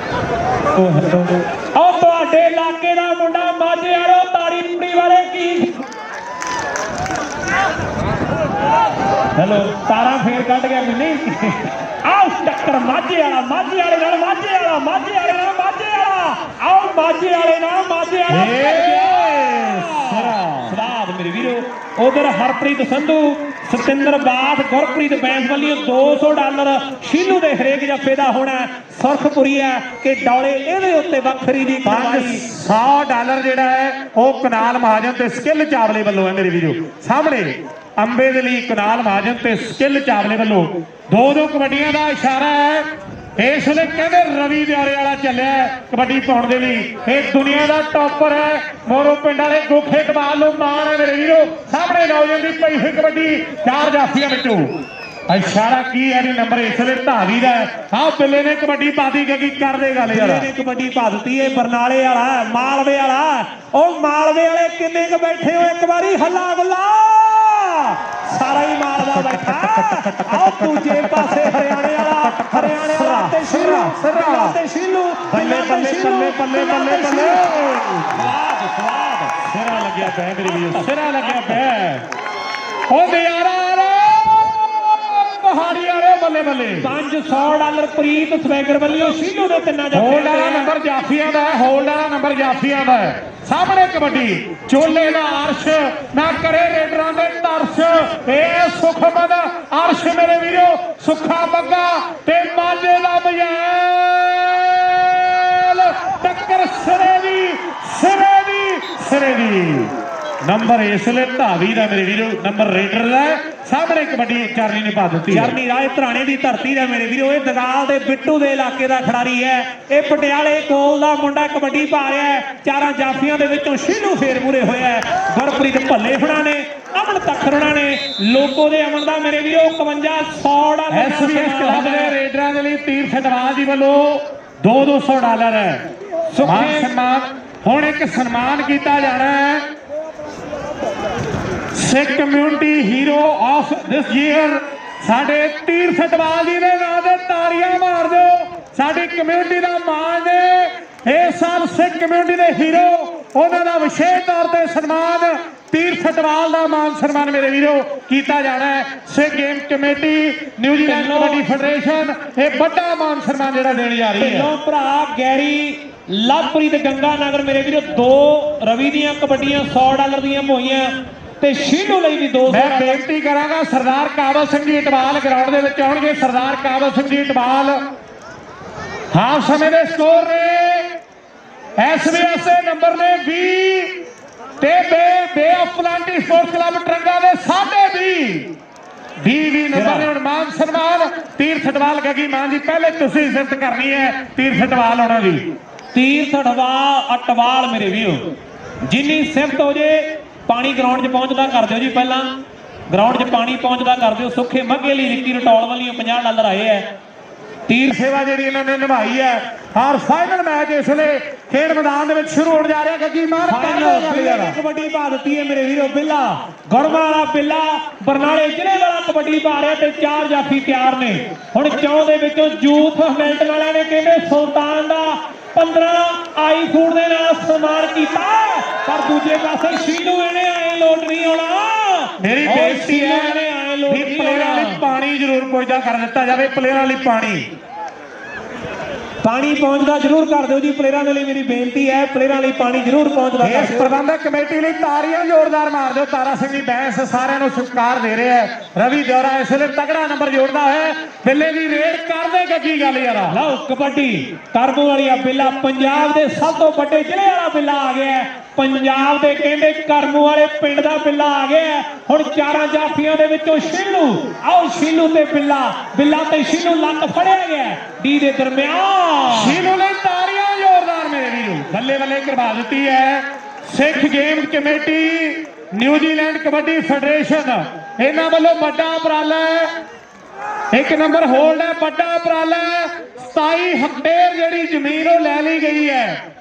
ਤੁਹਾਡੇ ਇਲਾਕੇ ਦਾ ਮੁੰਡਾ ਮਾਝੇ ਵਾਲਿਓ ਤਾਰੀ ਪੁੜੀ ਵਾਲੇ ਕੀ ਹੈਲੋ ਤਾਰਾ ਫੇਰ ਕੱਢ ਗਿਆ ਮੈਨੂੰ। ਆਓ ਟੱਕਰ ਮਾਝੇ ਵਾਲੇ ਨਾਲ ਮਾਝੇ ਵਾਲਾ ਸਵਾਦ ਮੇਰੇ ਵੀਰੋ। ਉਧਰ ਹਰਪ੍ਰੀਤ ਸੰਧੂ, ਸਤਿੰਦਰ ਬਾਠ, ਗੁਰਪ੍ਰੀਤ ਬੈਂਸ ਵੱਲੋਂ 200 ਡਾਲਰ ਸ਼ੀਲੂ ਦੇ ਹਰੇਕ ਜੱਫੇ ਦਾ ਹੋਣਾ। ਸੁਰਖਪੁਰੀ ਹੈ ਕਿ ਡੌਲੇ ਇਹਦੇ ਉੱਤੇ ਵੱਖਰੀ ਦੀ ਕਮਾਈ। 100 ਡਾਲਰ ਜਿਹੜਾ ਹੈ ਉਹ ਕਨਾਲ ਮਹਾਜਨ ਤੇ ਸਕਿੱਲ ਚਾਵਲੇ ਵੱਲੋਂ ਹੈ ਮੇਰੇ ਵੀਰੋ। ਸਾਹਮਣੇ ਅੰਬੇ ਦੇ ਲਈ ਕਨਾਲ ਮਹਾਜਨ ਤੇ ਸਕਿੱਲ ਚਾਵਲੇ ਵੱਲੋਂ 2-2 ਕਬੱਡੀਆਂ ਦਾ ਇਸ਼ਾਰਾ ਹੈ। ਇਸ ਵੇਲੇ ਕਹਿੰਦੇ ਰਵੀ ਦਿਉਰੇ ਵਾਲਾ ਚੱਲਿਆ ਕਬੱਡੀ ਪਾਉਣ ਦੇ ਲਈ, ਇਹ ਦੁਨੀਆ ਦਾ ਟੌਪਰ ਹੈ। ਮੋਰੋ ਪਿੰਡ ਵਾਲੇ ਗੋਖੇ ਕਮਾਲ ਨੂੰ ਮਾਣ ਹੈ ਮੇਰੇ ਵੀਰੋ। ਸਾਹਮਣੇ ਨੌਜਵਾਨ ਦੀ ਪਈ ਹੋਈ ਕਬੱਡੀ 4 ਜਾਫੀਆਂ ਵਿੱਚੋਂ ਇਸ਼ਾਰਾ ਕੀ ਹੈ ਨੰਬਰ ਇਸ ਵੇਲੇ ਧਾਵੀ ਦਾ। ਆਹ ਬਿੱਲੇ ਨੇ ਕਬੱਡੀ ਪਾਤੀ ਕਿ ਕਰ ਦੇ ਗੱਲ ਯਾਰ, ਨੇ ਕਬੱਡੀ ਪਾ ਦਿੱਤੀ ਹੈ। ਬਰਨਾਲੇ ਵਾਲਾ, ਮਾਲਵੇ ਵਾਲਾ, ਉਹ ਮਾਲਵੇ ਵਾਲੇ ਕਿੰਨੇ ਕੁ ਬੈਠੇ ਹੋ ਇੱਕ ਵਾਰੀ ਹੱਲਾ ਗੁੱਲਾ ਸਾਰਾ ਹੀ ਮਾਲਵਾ ਬੈਠਾ। ਆਓ ਦੂਜੇ ਪਾਸੇ ਹਰਿਆਣੇ ਵਾਲਾ ਤੇ ਸ਼ੀਲੂ ਬੱਲੇ ਸਵਾਦ ਸਿਰਾ ਲੱਗਿਆ ਪਿਆ ਮੇਰੇ ਵੀਰੋ, ਸਿਰਾ ਲੱਗਿਆ ਪਿਆ। ਉਹ ਨਜ਼ਾਰਾ ਮੋਹਾਲੀ ਵਾਲੇ ਬੱਲੇ ਬੱਲੇ। $500 ਪ੍ਰੀਤ ਸਵੈਗਰ ਵੱਲੋਂ ਸ਼ੀਲੂ ਦੇ ਤਿੰਨਾਂ ਹੋਲਡ ਵਾਲਾ ਜਾਫੀਆਂ ਨੰਬਰ ਜਾਫੀਆਂ ਦਾ ਹੈ, ਹੋਲਡ ਵਾਲਾ ਨੰਬਰ ਜਾਫੀਆਂ ਦਾ ਹੈ। ਸਾਹਮਣੇ ਕਬੱਡੀ ਚੋਲੇ ਦਾ ਅਰਸ਼ ਨਾ ਕਰੇ ਰੇਡਰਾਂ ਦੇ ਤਰਸ, ਇਹ ਸੁਖਮਨ ਅਰਸ਼ ਮੇਰੇ ਵੀਰੋ, ਸੁੱਖਾ ਬੱਗਾ ਤੇ ਮਾਝੇ ਦਾ ਮਜਾਲ, ਟੱਕਰ ਸਿਰੇ ਦੀ ਨੰਬਰ ਇਸ ਲਈ ਧਾਵੀ ਦਾ ਮੇਰੇ ਵੀਰੋ, ਨੰਬਰ ਰੇਡਰ ਦਾ ਸਾਹਮਣੇ ਕਬੱਡੀ ਚਰਨੀ ਨੇ ਪਾ ਦਿੱਤੀ। ਚਰਨੀ ਰਾਏ ਧਰਾਣੇ ਦੀ ਧਰਤੀ ਦਾ ਮੇਰੇ ਵੀਰੋ, ਇਹ ਦਗਾਲ ਦੇ ਬਿੱਟੂ ਦੇ ਇਲਾਕੇ ਦਾ ਖਿਡਾਰੀ ਹੈ, ਇਹ ਪਟਿਆਲੇ ਕੋਲ ਦਾ ਮੁੰਡਾ ਕਬੱਡੀ ਪਾ ਰਿਹਾ ਹੈ। ਚਾਰਾਂ ਜਾਫੀਆਂ ਦੇ ਵਿੱਚੋਂ ਸ਼ੀਲੂ ਫੇਰ ਮੂਰੇ ਹੋਇਆ ਹੈ। ਗੁਰਪ੍ਰੀਤ ਭੱਲੇ ਹੁਣਾਂ ਨੇ, ਅਮਨ ਤੱਖਰ ਹੁਣਾਂ ਨੇ, ਲੋਕੋ ਦੇ ਅਮਨ ਦਾ ਮੇਰੇ ਵੀਰੋ $5100 ਐਸਬੀਐਸ ਕਲੱਬ ਦੇ ਰੇਡਰਾਂ ਦੇ ਲਈ ਤੀਰ ਸਟਵਾਲ ਜੀ ਵੱਲੋਂ $200 ਹੈ ਮਾਨ ਸਨਮਾਨ। ਹੁਣ ਇੱਕ ਸਨਮਾਨ ਕੀਤਾ ਜਾਣਾ ਹੈ Sikh community hero of this year, ਸਾਡੇ ਤੀਰ ਸਟਵਾਲ ਜੀ ਦੇ ਨਾਂ ਤੇ ਤਾੜੀਆਂ ਮਾਰ ਦਿਓ। ਸਾਡੀ ਕਮਿਊਨਿਟੀ ਦਾ ਮਾਣ ਨੇ, ਇਸ ਸਾਲ ਸਿੱਖ ਕਮਿਊਨਿਟੀ ਦੇ ਹੀਰੋ, ਉਹਨਾਂ ਦਾ ਵਿਸ਼ੇਸ਼ ਤੌਰ ਤੇ ਸਨਮਾਨ ਤੀਰ ਸਟਵਾਲ ਦਾ ਮਾਨ ਸਨਮਾਨ ਮੇਰੇ ਵੀਰੋ ਕੀਤਾ ਜਾਣਾ ਹੈ। Sikh game committee, New Zealand kabaddi federation ਇਹ ਵੱਡਾ ਮਾਨ ਸਨਮਾਨ ਜਿਹੜਾ ਦੇਣ ਜਾ ਰਹੀ ਹੈ। ਢਿੱਲੋਂ ਭਰਾ ਗੈਰੀ, ਲਵਪ੍ਰੀਤ ਗੰਗਾ ਨਗਰ ਮੇਰੇ ਵੀਰੋ, 2 ਰਵੀ ਦੀਆਂ ਕਬੱਡੀਆਂ $100 ਦੀਆਂ ਹੋਈਆਂ ਤੇ ਸ਼ੀਲੂ ਲਈ ਵੀ 200। ਮੈਂ ਬੇਨਤੀ ਕਰਾਂਗਾ ਸਰਦਾਰ ਕਾਬਲ ਸਿੰਘ ਜੀ ਇਟਵਾਲ ਗਰਾਊਂਡ ਦੇ ਵਿੱਚ ਆਉਣਗੇ। ਸਰਦਾਰ ਕਾਬਲ ਸਿੰਘ ਜੀ ਇਟਵਾਲ ਹਾਫ ਸਮੇਂ ਦੇ ਸਕੋਰ ਨੇ ਐਸਬੀਐਸ ਦੇ ਨੰਬਰ ਨੇ 20 ਤੇ bay of plenty sports club Tauranga ਦੇ 20 ਨੰਬਰ ਨੇ। ਹੁਣ ਮਾਨ ਸਨਮਾਨ ਤੀਰ ਸਟਵਾਲ ਗੱਗੀ ਮਾਨ ਜੀ, ਪਹਿਲੇ ਤੁਸੀਂ ਇੱਜ਼ਤ ਕਰਨੀ ਹੈ ਤੀਰ ਸਟਵਾਲ ਉਹਨਾਂ ਦੀ। ਤੀਰ ਸਟਵਾਲ ਅਟਵਾਲ ਮੇਰੇ ਵੀਰੋ, ਜਿੰਨੀ ਸਿਫਤ ਹੋ ਜੇ ਪਾਣੀ ਗਰਾਊਂਡ 'ਚ ਪਹੁੰਚਦਾ ਕਰ ਦਿਓ ਜੀ। ਪਹਿਲਾਂ ਗਰਾਊਂਡ 'ਚ ਪਾਣੀ ਪਹੁੰਚਦਾ ਕਰ ਦਿਓ। ਸੁੱਖੇ ਮੱਗੇ ਲਈ ਰਿੱਕੀ ਰਟੌਲ ਵੱਲੋਂ $50 ਆਏ ਹੈ। ਤੀਰ ਸੇਵਾ ਜਿਹੜੀ ਇਹਨਾਂ ਨੇ ਨਿਭਾਈ ਹੈ ਔਰ ਫਾਈਨਲ ਮੈਚ ਇਸ ਵੇਲੇ ਖੇਡ ਮੈਦਾਨ ਦੇ ਵਿੱਚ ਸ਼ੁਰੂ ਹੋਣ ਜਾ ਰਿਹਾ। ਗੱਗੀ ਮਾਰ ਕਬੱਡੀ ਪਾ ਦਿੱਤੀ ਹੈ ਮੇਰੇ ਵੀਰੋ। ਬਿੱਲਾ ਗੁਰਮਾ ਵਾਲਾ ਬਿੱਲਾ ਬਰਨਾਲੇ ਜ਼ਿਲ੍ਹੇ ਵਾਲਾ ਕਬੱਡੀ ਪਾ ਰਿਹਾ ਤੇ 4 ਜਾਫੀ ਤਿਆਰ ਨੇ। ਹੁਣ ਚੌਂ ਦੇ ਵਿੱਚੋਂ ਯੂਥ ਹੈਮਿਲਟਨ ਵਾਲਿਆਂ ਨੇ ਕਹਿੰਦੇ ਸੁਲਤਾਨ ਦਾ 15 ਆਈ ਫੂਡ ਦੇ ਨਾਲ ਸਨਮਾਨ ਕੀਤਾ, ਪਰ ਦੂਜੇ ਪਾਸੇ ਸ਼ੀਲੂ ਇਹਨੇ ਆਏ ਲੋਟ ਨਹੀਂ ਆਉਣਾ। ਮੇਰੀ ਬੇਨਤੀ ਹੈ ਵੀ ਪਲੇਅਰਾਂ ਲਈ ਪਾਣੀ ਜ਼ਰੂਰ ਪਹੁੰਚਦਾ ਕਰ ਦਿੱਤਾ ਜਾਵੇ। ਪਲੇਅਰਾਂ ਲਈ ਪਾਣੀ ਪਹੁੰਚਦਾ ਜ਼ਰੂਰ ਕਰ ਦਿਓ ਜੀ। ਪਲੇਅਰਾਂ ਦੇ ਲਈ ਮੇਰੀ ਬੇਨਤੀ ਹੈ, ਪਲੇਅਰਾਂ ਲਈ ਪਾਣੀ ਜ਼ਰੂਰ ਪਹੁੰਚਦਾ ਕਰ ਇਸ ਦਿਓ। ਪ੍ਰਬੰਧਕ ਕਮੇਟੀ ਲਈ ਤਾੜੀਆਂ ਜ਼ੋਰਦਾਰ ਮਾਰ ਦਿਓ। ਤਾਰਾ ਸਿੰਘ ਜੀ ਬੈਂਸ ਸਾਰਿਆਂ ਨੂੰ ਸਤਿਕਾਰ ਦੇ ਰਿਹਾ ਹੈ। ਰਵੀ ਦਿਉਰਾ ਇਸ ਵੇਲੇ ਤਗੜਾ ਨੰਬਰ ਜੋੜਦਾ ਹੈ। ਬਿੱਲੇ ਦੀ ਰੇਡ ਕਰਦੇ ਗੱਗੀ ਗੱਲ ਯਾਰਾ। ਲਓ ਕਬੱਡੀ ਕਰਮੂ ਵਾਲੀਆ ਬਿੱਲਾ, ਪੰਜਾਬ ਦੇ ਸਭ ਤੋਂ ਵੱਡੇ ਜ਼ਿਲ੍ਹੇ ਵਾਲਾ ਬਿੱਲਾ ਆ ਗਿਆ। ਪੰਜਾਬ ਦੇ ਕਹਿੰਦੇ ਕਰਮੂ ਵਾਲੇ ਪਿੰਡ ਦਾ ਬਿੱਲਾ ਆ ਗਿਆ। ਹੁਣ ਚਾਰਾਂ ਜਾਫੀਆਂ ਦੇ ਵਿੱਚੋਂ ਸ਼ੀਲੂ, ਆਓ ਸ਼ੀਲੂ ਤੇ ਬਿੱਲਾ, ਬਿੱਲਾ ਤੇ ਸ਼ੀਲੂ ਲੱਕ ਫੜਿਆ ਗਿਆ ਡੀ ਦੇ ਦਰਮਿਆਨ। ਸ਼ੀਲੂ ਨੇ ਤਾੜੀਆਂ ਜ਼ੋਰਦਾਰ ਮੇਰੇ ਵੀਰੋ ਬੱਲੇ ਬੱਲੇ ਕਰਵਾ ਦਿੱਤੀ ਹੈ। Sikh game committee, New Zealand kabaddi federation ਇਹਨਾਂ ਵੱਲੋਂ ਵੱਡਾ ਉਪਰਾਲਾ ਹੈ। 1 ਨੰਬਰ ਹੋਲਡ ਹੈ, ਵੱਡਾ ਉਪਰਾਲਾ ਹੈ। 27 ਹੈਕਟੇਅਰ ਜਿਹੜੀ ਜ਼ਮੀਨ ਉਹ ਲੈ ਲਈ ਗਈ ਹੈ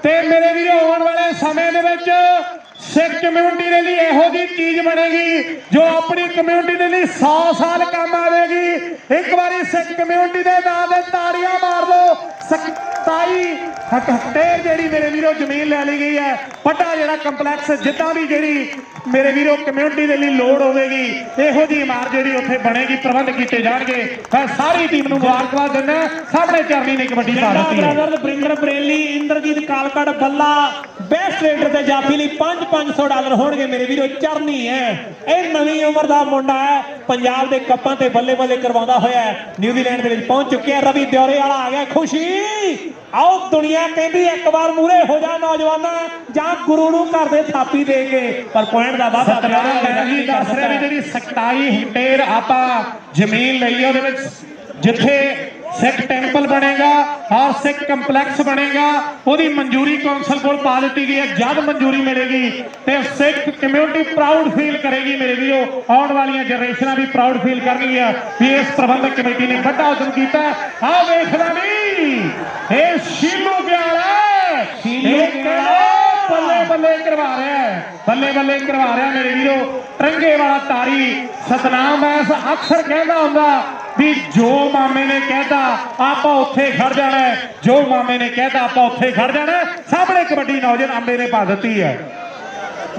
ਤੇ ਮੇਰੇ ਵੀਰੋ ਆਉਣ ਵਾਲੇ ਸਮੇਂ ਦੇ ਵਿੱਚ ਸਿੱਖ ਕਮਿਊਨਿਟੀ ਦੇ ਲਈ ਇਹੋ ਜਿਹੀ ਚੀਜ਼ ਬਣੇਗੀ ਜੋ ਆਪਣੀ ਕਮਿਊਨਿਟੀ ਦੇ ਲਈ 100 ਸਾਲ ਕੰਮ ਆਵੇਗੀ। ਇੱਕ ਵਾਰੀ ਸਿੱਖ ਕਮਿਊਨਿਟੀ ਦੇ ਨਾਂ ਦੇ ਤਾੜੀਆਂ ਮਾਰ ਲਓ। 27 ਹੈਕਟੇਅਰ ਜਿਹੜੀ ਮੇਰੇ ਵੀਰੋ ਜ਼ਮੀਨ ਲੈ ਲਈ ਗਈ ਹੈ। ਵੱਡਾ ਜਿਹੜਾ ਕੰਪਲੈਕਸ, ਜਿੱਦਾਂ ਵੀ ਜਿਹੜੀ ਮੇਰੇ ਵੀਰੋ ਕਮਿਊਨਿਟੀ ਦੇ ਲਈ ਲੋੜ ਹੋਵੇਗੀ ਇਹੋ ਜਿਹੀ ਇਮਾਰਤ ਜਿਹੜੀ ਉੱਥੇ ਬਣੇਗੀ, ਪ੍ਰਬੰਧ ਕੀਤੇ ਜਾਣਗੇ। ਮੈਂ ਸਾਰੀ ਟੀਮ ਨੂੰ ਮੁਬਾਰਕਬਾਦ ਦਿੰਦਾ। ਸਾਹਮਣੇ ਚਰਨੀ ਨੇ ਕਬੱਡੀ ਪਾ ਦਿੱਤੀ ਹੈ। ਬ੍ਰਿੰਦਰ ਬਰੇਲੀ, ਇੰਦਰਜੀਤ ਕਾਲਕੜ ਬੱਲਾ ਬੈਸਟ ਰੇਡਰ ਤੇ ਜਾਫੀ ਲਈ $500 ਹੋਣਗੇ ਮੇਰੇ ਵੀਰੋ। ਚਰਨੀ ਹੈ, ਇਹ ਨਵੀਂ ਉਮਰ ਦਾ ਮੁੰਡਾ ਹੈ, ਪੰਜਾਬ ਦੇ ਕੱਪਾਂ ਤੇ ਬੱਲੇ ਬੱਲੇ ਕਰਵਾਉਂਦਾ ਹੋਇਆ ਨਿਊਜ਼ੀਲੈਂਡ ਦੇ ਵਿੱਚ ਪਹੁੰਚ ਚੁੱਕਿਆ। ਰਵੀ ਦਿਉਰੇ ਵਾਲਾ ਆ ਗਿਆ। ਖੁਸ਼ੀ ਆਓ ਦੁਨੀਆ ਕਹਿੰਦੀ ਇੱਕ ਵਾਰ ਮੂਰੇ ਹੋ ਜਾ ਨੌਜਵਾਨਾਂ, ਜਾਂ ਗੁਰੂ ਨੂੰ ਘਰ ਦੇ ਥਾਪੀ ਦੇ ਕੇ, ਪਰ ਪੁਆਇੰਟ ਦਾ ਵਾਧਾ ਦੱਸ ਰਿਹਾ ਵੀ ਜਿਹੜੀ 27 ਹੈਕਟੇਅਰ ਆਪਾਂ ਜ਼ਮੀਨ ਲਈ ਉਹਦੇ ਵਿੱਚ ਜਿੱਥੇ ਸਿੱਖ ਟੈਂਪਲ ਬਣੇਗਾ ਔਰ ਸਿੱਖ ਕੰਪਲੈਕਸ ਬਣੇਗਾ ਉਹਦੀ ਮਨਜ਼ੂਰੀ ਕੌਂਸਲ ਕੋਲ ਪਾ ਦਿੱਤੀ ਗਈ ਹੈ। ਜਦ ਮਨਜ਼ੂਰੀ ਮਿਲੇਗੀ ਤੇ ਸਿੱਖ ਕਮਿਊਨਿਟੀ ਪ੍ਰਾਊਡ ਫੀਲ ਕਰੇਗੀ ਮੇਰੇ ਵੀਰੋ। ਆਉਣ ਵਾਲੀਆਂ ਜਨਰੇਸ਼ਨਾਂ ਵੀ ਪ੍ਰਾਊਡ ਫੀਲ ਕਰਨਗੀਆਂ ਵੀ ਇਸ ਪ੍ਰਬੰਧਕ ਕਮੇਟੀ ਨੇ ਵੱਡਾ ਉਦਮ ਕੀਤਾ। ਆਹ ਵੇਖਦਾ ਨਹੀਂ ਇਹ ਸ਼ੀਲੂ ਪਿਆਲਾ, ਬੱਲੇ ਬੱਲੇ ਕਰਵਾ ਰਿਹਾ ਹੈ, ਬੱਲੇ ਬੱਲੇ ਕਰਵਾ ਰਿਹਾ ਮੇਰੇ ਵੀਰੋ। ਟਰੰਗੇ ਵਾਲਾ ਤਾਰੀ ਸਤਨਾਮ ਐਸ ਅਕਸਰ ਕਹਿੰਦਾ ਹੁੰਦਾ ਵੀ ਜੋ ਮਾਮੇ ਨੇ ਕਹਿਤਾ ਆਪਾਂ ਉੱਥੇ ਖੜ ਜਾਣਾ, ਜੋ ਮਾਮੇ ਨੇ ਕਹਿਤਾ ਆਪਾਂ ਉੱਥੇ ਖੜ ਜਾਣਾ। ਸਾਹਮਣੇ ਕਬੱਡੀ ਨੌਜਵਾਨ ਅੰਬੇ ਨੇ ਪਾ ਦਿੱਤੀ ਹੈ।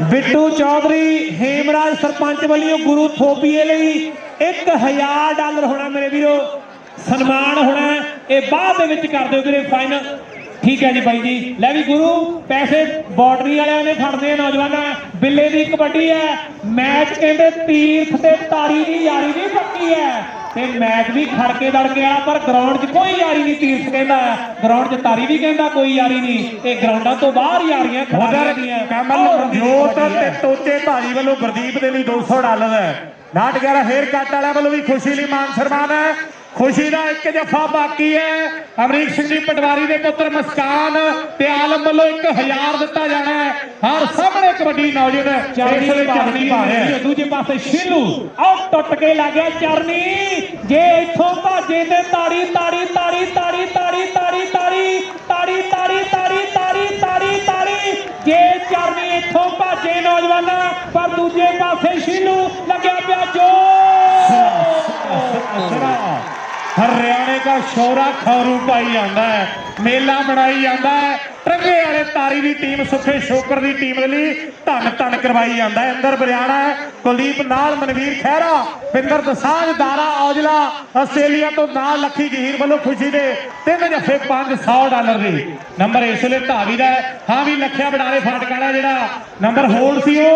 ਬਿੱਟੂ ਚੌਧਰੀ ਹੇਮਰਾਜ ਸਰਪੰਚ ਵੱਲੋਂ ਗੁਰੂ ਥੋਪੀਏ ਲਈ $1000 ਹੋਣਾ ਮੇਰੇ ਵੀਰੋ, ਸਨਮਾਨ ਹੋਣਾ। ਇਹ ਬਾਅਦ ਦੇ ਵਿੱਚ ਕਰ ਦਿਓ ਵੀਰੇ ਫਾਈਨਲ। ਠੀਕ ਹੈ ਜੀ ਬਾਈ ਜੀ। ਲੈ ਵੀ ਗੁਰੂ ਪੈਸੇ ਬਾਰਡਰੀ ਵਾਲਿਆਂ ਨੇ ਫੜਦੇ ਆ ਨੌਜਵਾਨਾਂ। ਬਿੱਲੇ ਦੀ ਕਬੱਡੀ ਹੈ ਮੈਚ, ਕਹਿੰਦੇ ਤੀਰਥ ਤੇ ਤਾਰੀ ਦੀ ਯਾਰੀ ਵੀ ਪੱਕੀ ਹੈ ਤੇ ਮੈਚ ਵੀ ਖੜਕੇ ਦੜਕੇ ਵਾਲਾ, ਪਰ ਗਰਾਊਂਡ 'ਚ ਕੋਈ ਯਾਰੀ ਨਹੀਂ। ਤੀਰਥ ਕਹਿੰਦਾ ਗਰਾਊਂਡ 'ਚ ਤਾਰੀ ਵੀ ਕਹਿੰਦਾ ਕੋਈ ਯਾਰੀ ਨਹੀਂ। ਇਹ ਗਰਾਊਂਡਾਂ ਤੋਂ ਬਾਹਰ ਯਾਰੀਆਂ ਖਿਡਾਰੀਆਂ ਦੀਆਂ। ਕਮਲ ਮਨਜੋਤ ਤੇ ਟੋਚੇ ਭਾਜੀ ਵੱਲੋਂ ਗੁਰਦੀਪ ਦੇ ਲਈ $200 ਹੈ। 911 ਹੇਅਰ ਕੱਟ ਵਾਲਿਆਂ ਵੱਲੋਂ ਵੀ ਖੁਸ਼ੀ ਲਈ ਮਾਨ ਸਨਮਾਨ ਹੈ। ਖੁਸ਼ੀ ਦਾ ਇੱਕ ਜਫਾ ਬਾਕੀ ਹੈ। ਅਮਰੀਕ ਸਿੰਘ ਜੀ ਪਟਵਾਰੀ ਦੇ ਪੁੱਤਰ ਮੁਸਕਾਨ ਤੇ ਆਲਮ ਵੱਲੋਂ 1000 ਦਿੱਤਾ ਜਾਣਾ ਹੈ। ਹਰ ਸਾਹਮਣੇ ਕਬੱਡੀ ਨੌਜਵਾਨ ਚਰਨੀ ਪਾ ਰਿਹਾ। ਦੂਜੇ ਪਾਸੇ ਸ਼ੀਲੂ ਆਉ ਟੁੱਟ ਕੇ ਲੱਗ ਗਿਆ ਚਰਨੀ। ਜੇ ਇੱਥੋਂ ਭਾਜੇ ਤੇ ਤਾੜੀ ਤਾੜੀ ਤਾੜੀ ਤਾੜੀ ਤਾੜੀ ਤਾੜੀ ਤਾੜੀ ਤਾੜੀ ਤਾੜੀ ਤਾੜੀ ਤਾੜੀ ਤਾੜੀ ਤਾੜੀ। ਜੇ ਚਰਨੀ ਇੱਥੋਂ ਭਾਜੇ ਨੌਜਵਾਨਾਂ, ਪਰ ਦੂਜੇ ਪਾਸੇ ਸ਼ੀਲੂ ਲੱਗਿਆ ਪਿਆ ਜੋਰ। हरियाणे का शोरा खौरू पाई जाता है, मेला बनाई जाता है। टंगे वाले तारी की टीम सुखे शोकर की टीम लिए धन धन करवाई जाता है। अंदर बरियाणा है कुलदीप नाल मनवीर खैरा, पिंदर दसांज, दारा औजला आस्ट्रेलिया तो नाल लखी गहीर वालों खुशी दे 3 जफे $500 के नंबर इस वे धावी का है। हाँ भी लखिया बडाले फाटक वाला जो नंबर होल्ड सी वो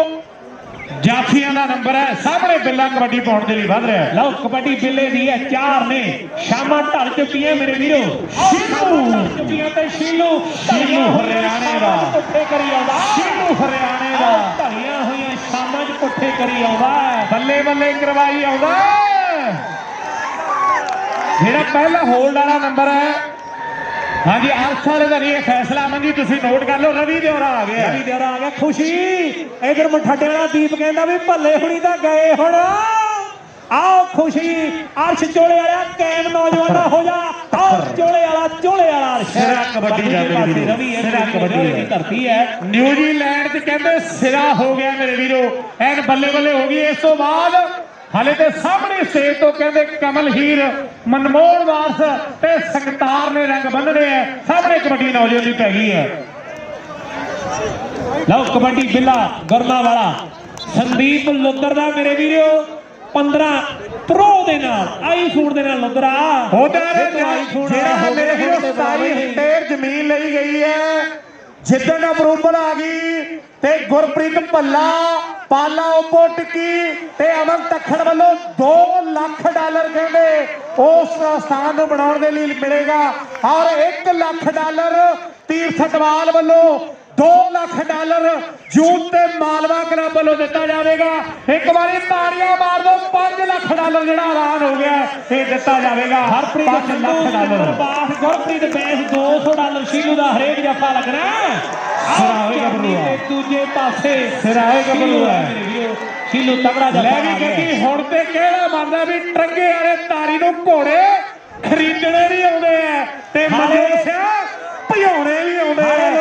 जाफिया का नंबर है। सामने बिल्ला कबड्डी पाने के लिए वध रहा है। लो कबड्डी बिल्ले दी है 4 ने। शामा ढल चुकी है मेरे वीरो। शीलू हरियाणे का पुट्ठे करी आउंदा। शीलू हरियाणे का ढलियां होईयां शामां च पुट्ठे करी आउंदा। बल्ले बल्ले करवाई आउंदा। जेड़ा पहला होल्ड वाला नंबर है, हाँ जी आर्ट्स वाले का नहीं फैसला अमन जी तुसी नोट कर लो। रवि देवरा आ गया। रवि देवरा आ गया। खुशी इधर मठड्डे वाला दीप कहंदा भी भल्ले हुणी तां गए हुण। आओ खुशी अर्श चोले वाला कैम नौजवाना हो जा। आओ चोले वाला सिरा कबड्डी दा रवि सिरा कबड्डी दी धरती है। न्यूजीलैंड च कहंदे सिरा हो गया मेरे वीरो, एन बल्ले बल्ले हो गई। इस तो बाद हाले ते सामने स्टेज तो कहते कमल हीर, मनमोहन वारस ते संगतार ने रंग बंधने हैं। सामने कबड्डी नौजवान की पै गई है। लो कबड्डी बिल्ला गुरमा वाला संदीप लुद्दर दा मेरे वीरो 15 प्रो दे नाल आईफोन दे नाल लुद्दरा मेरे वीरो 27 हेक्टेयर जमीन ली गई है। जिदन अप्रूवल आ गई ते गुरप्रीत भल्ला, पाला ओपोटकी ते अमन तखड़ वालों $2 लाख कहते उस स्थान को बनाने के लिए मिलेगा। और $1 लाख तीर्थ अटवाल वालों $2 लाख जून ते मालवा क्लब वालों दिता जाएगा। एक बार ताड़ियां मार दो। $5 लाख जो ऐलान हो गया ये दिता जाएगा। हरप्रीत गुरप्रीत बैस $200 शीलू का हरेक जफा लगना। दूजे पासे शीलू तगड़ा हुण ते कहना बनदा भी टंगे वाले तारी नूं घोड़े खरीदने नहीं आउंदे है ते भजाउणे भी आउंदे हैं।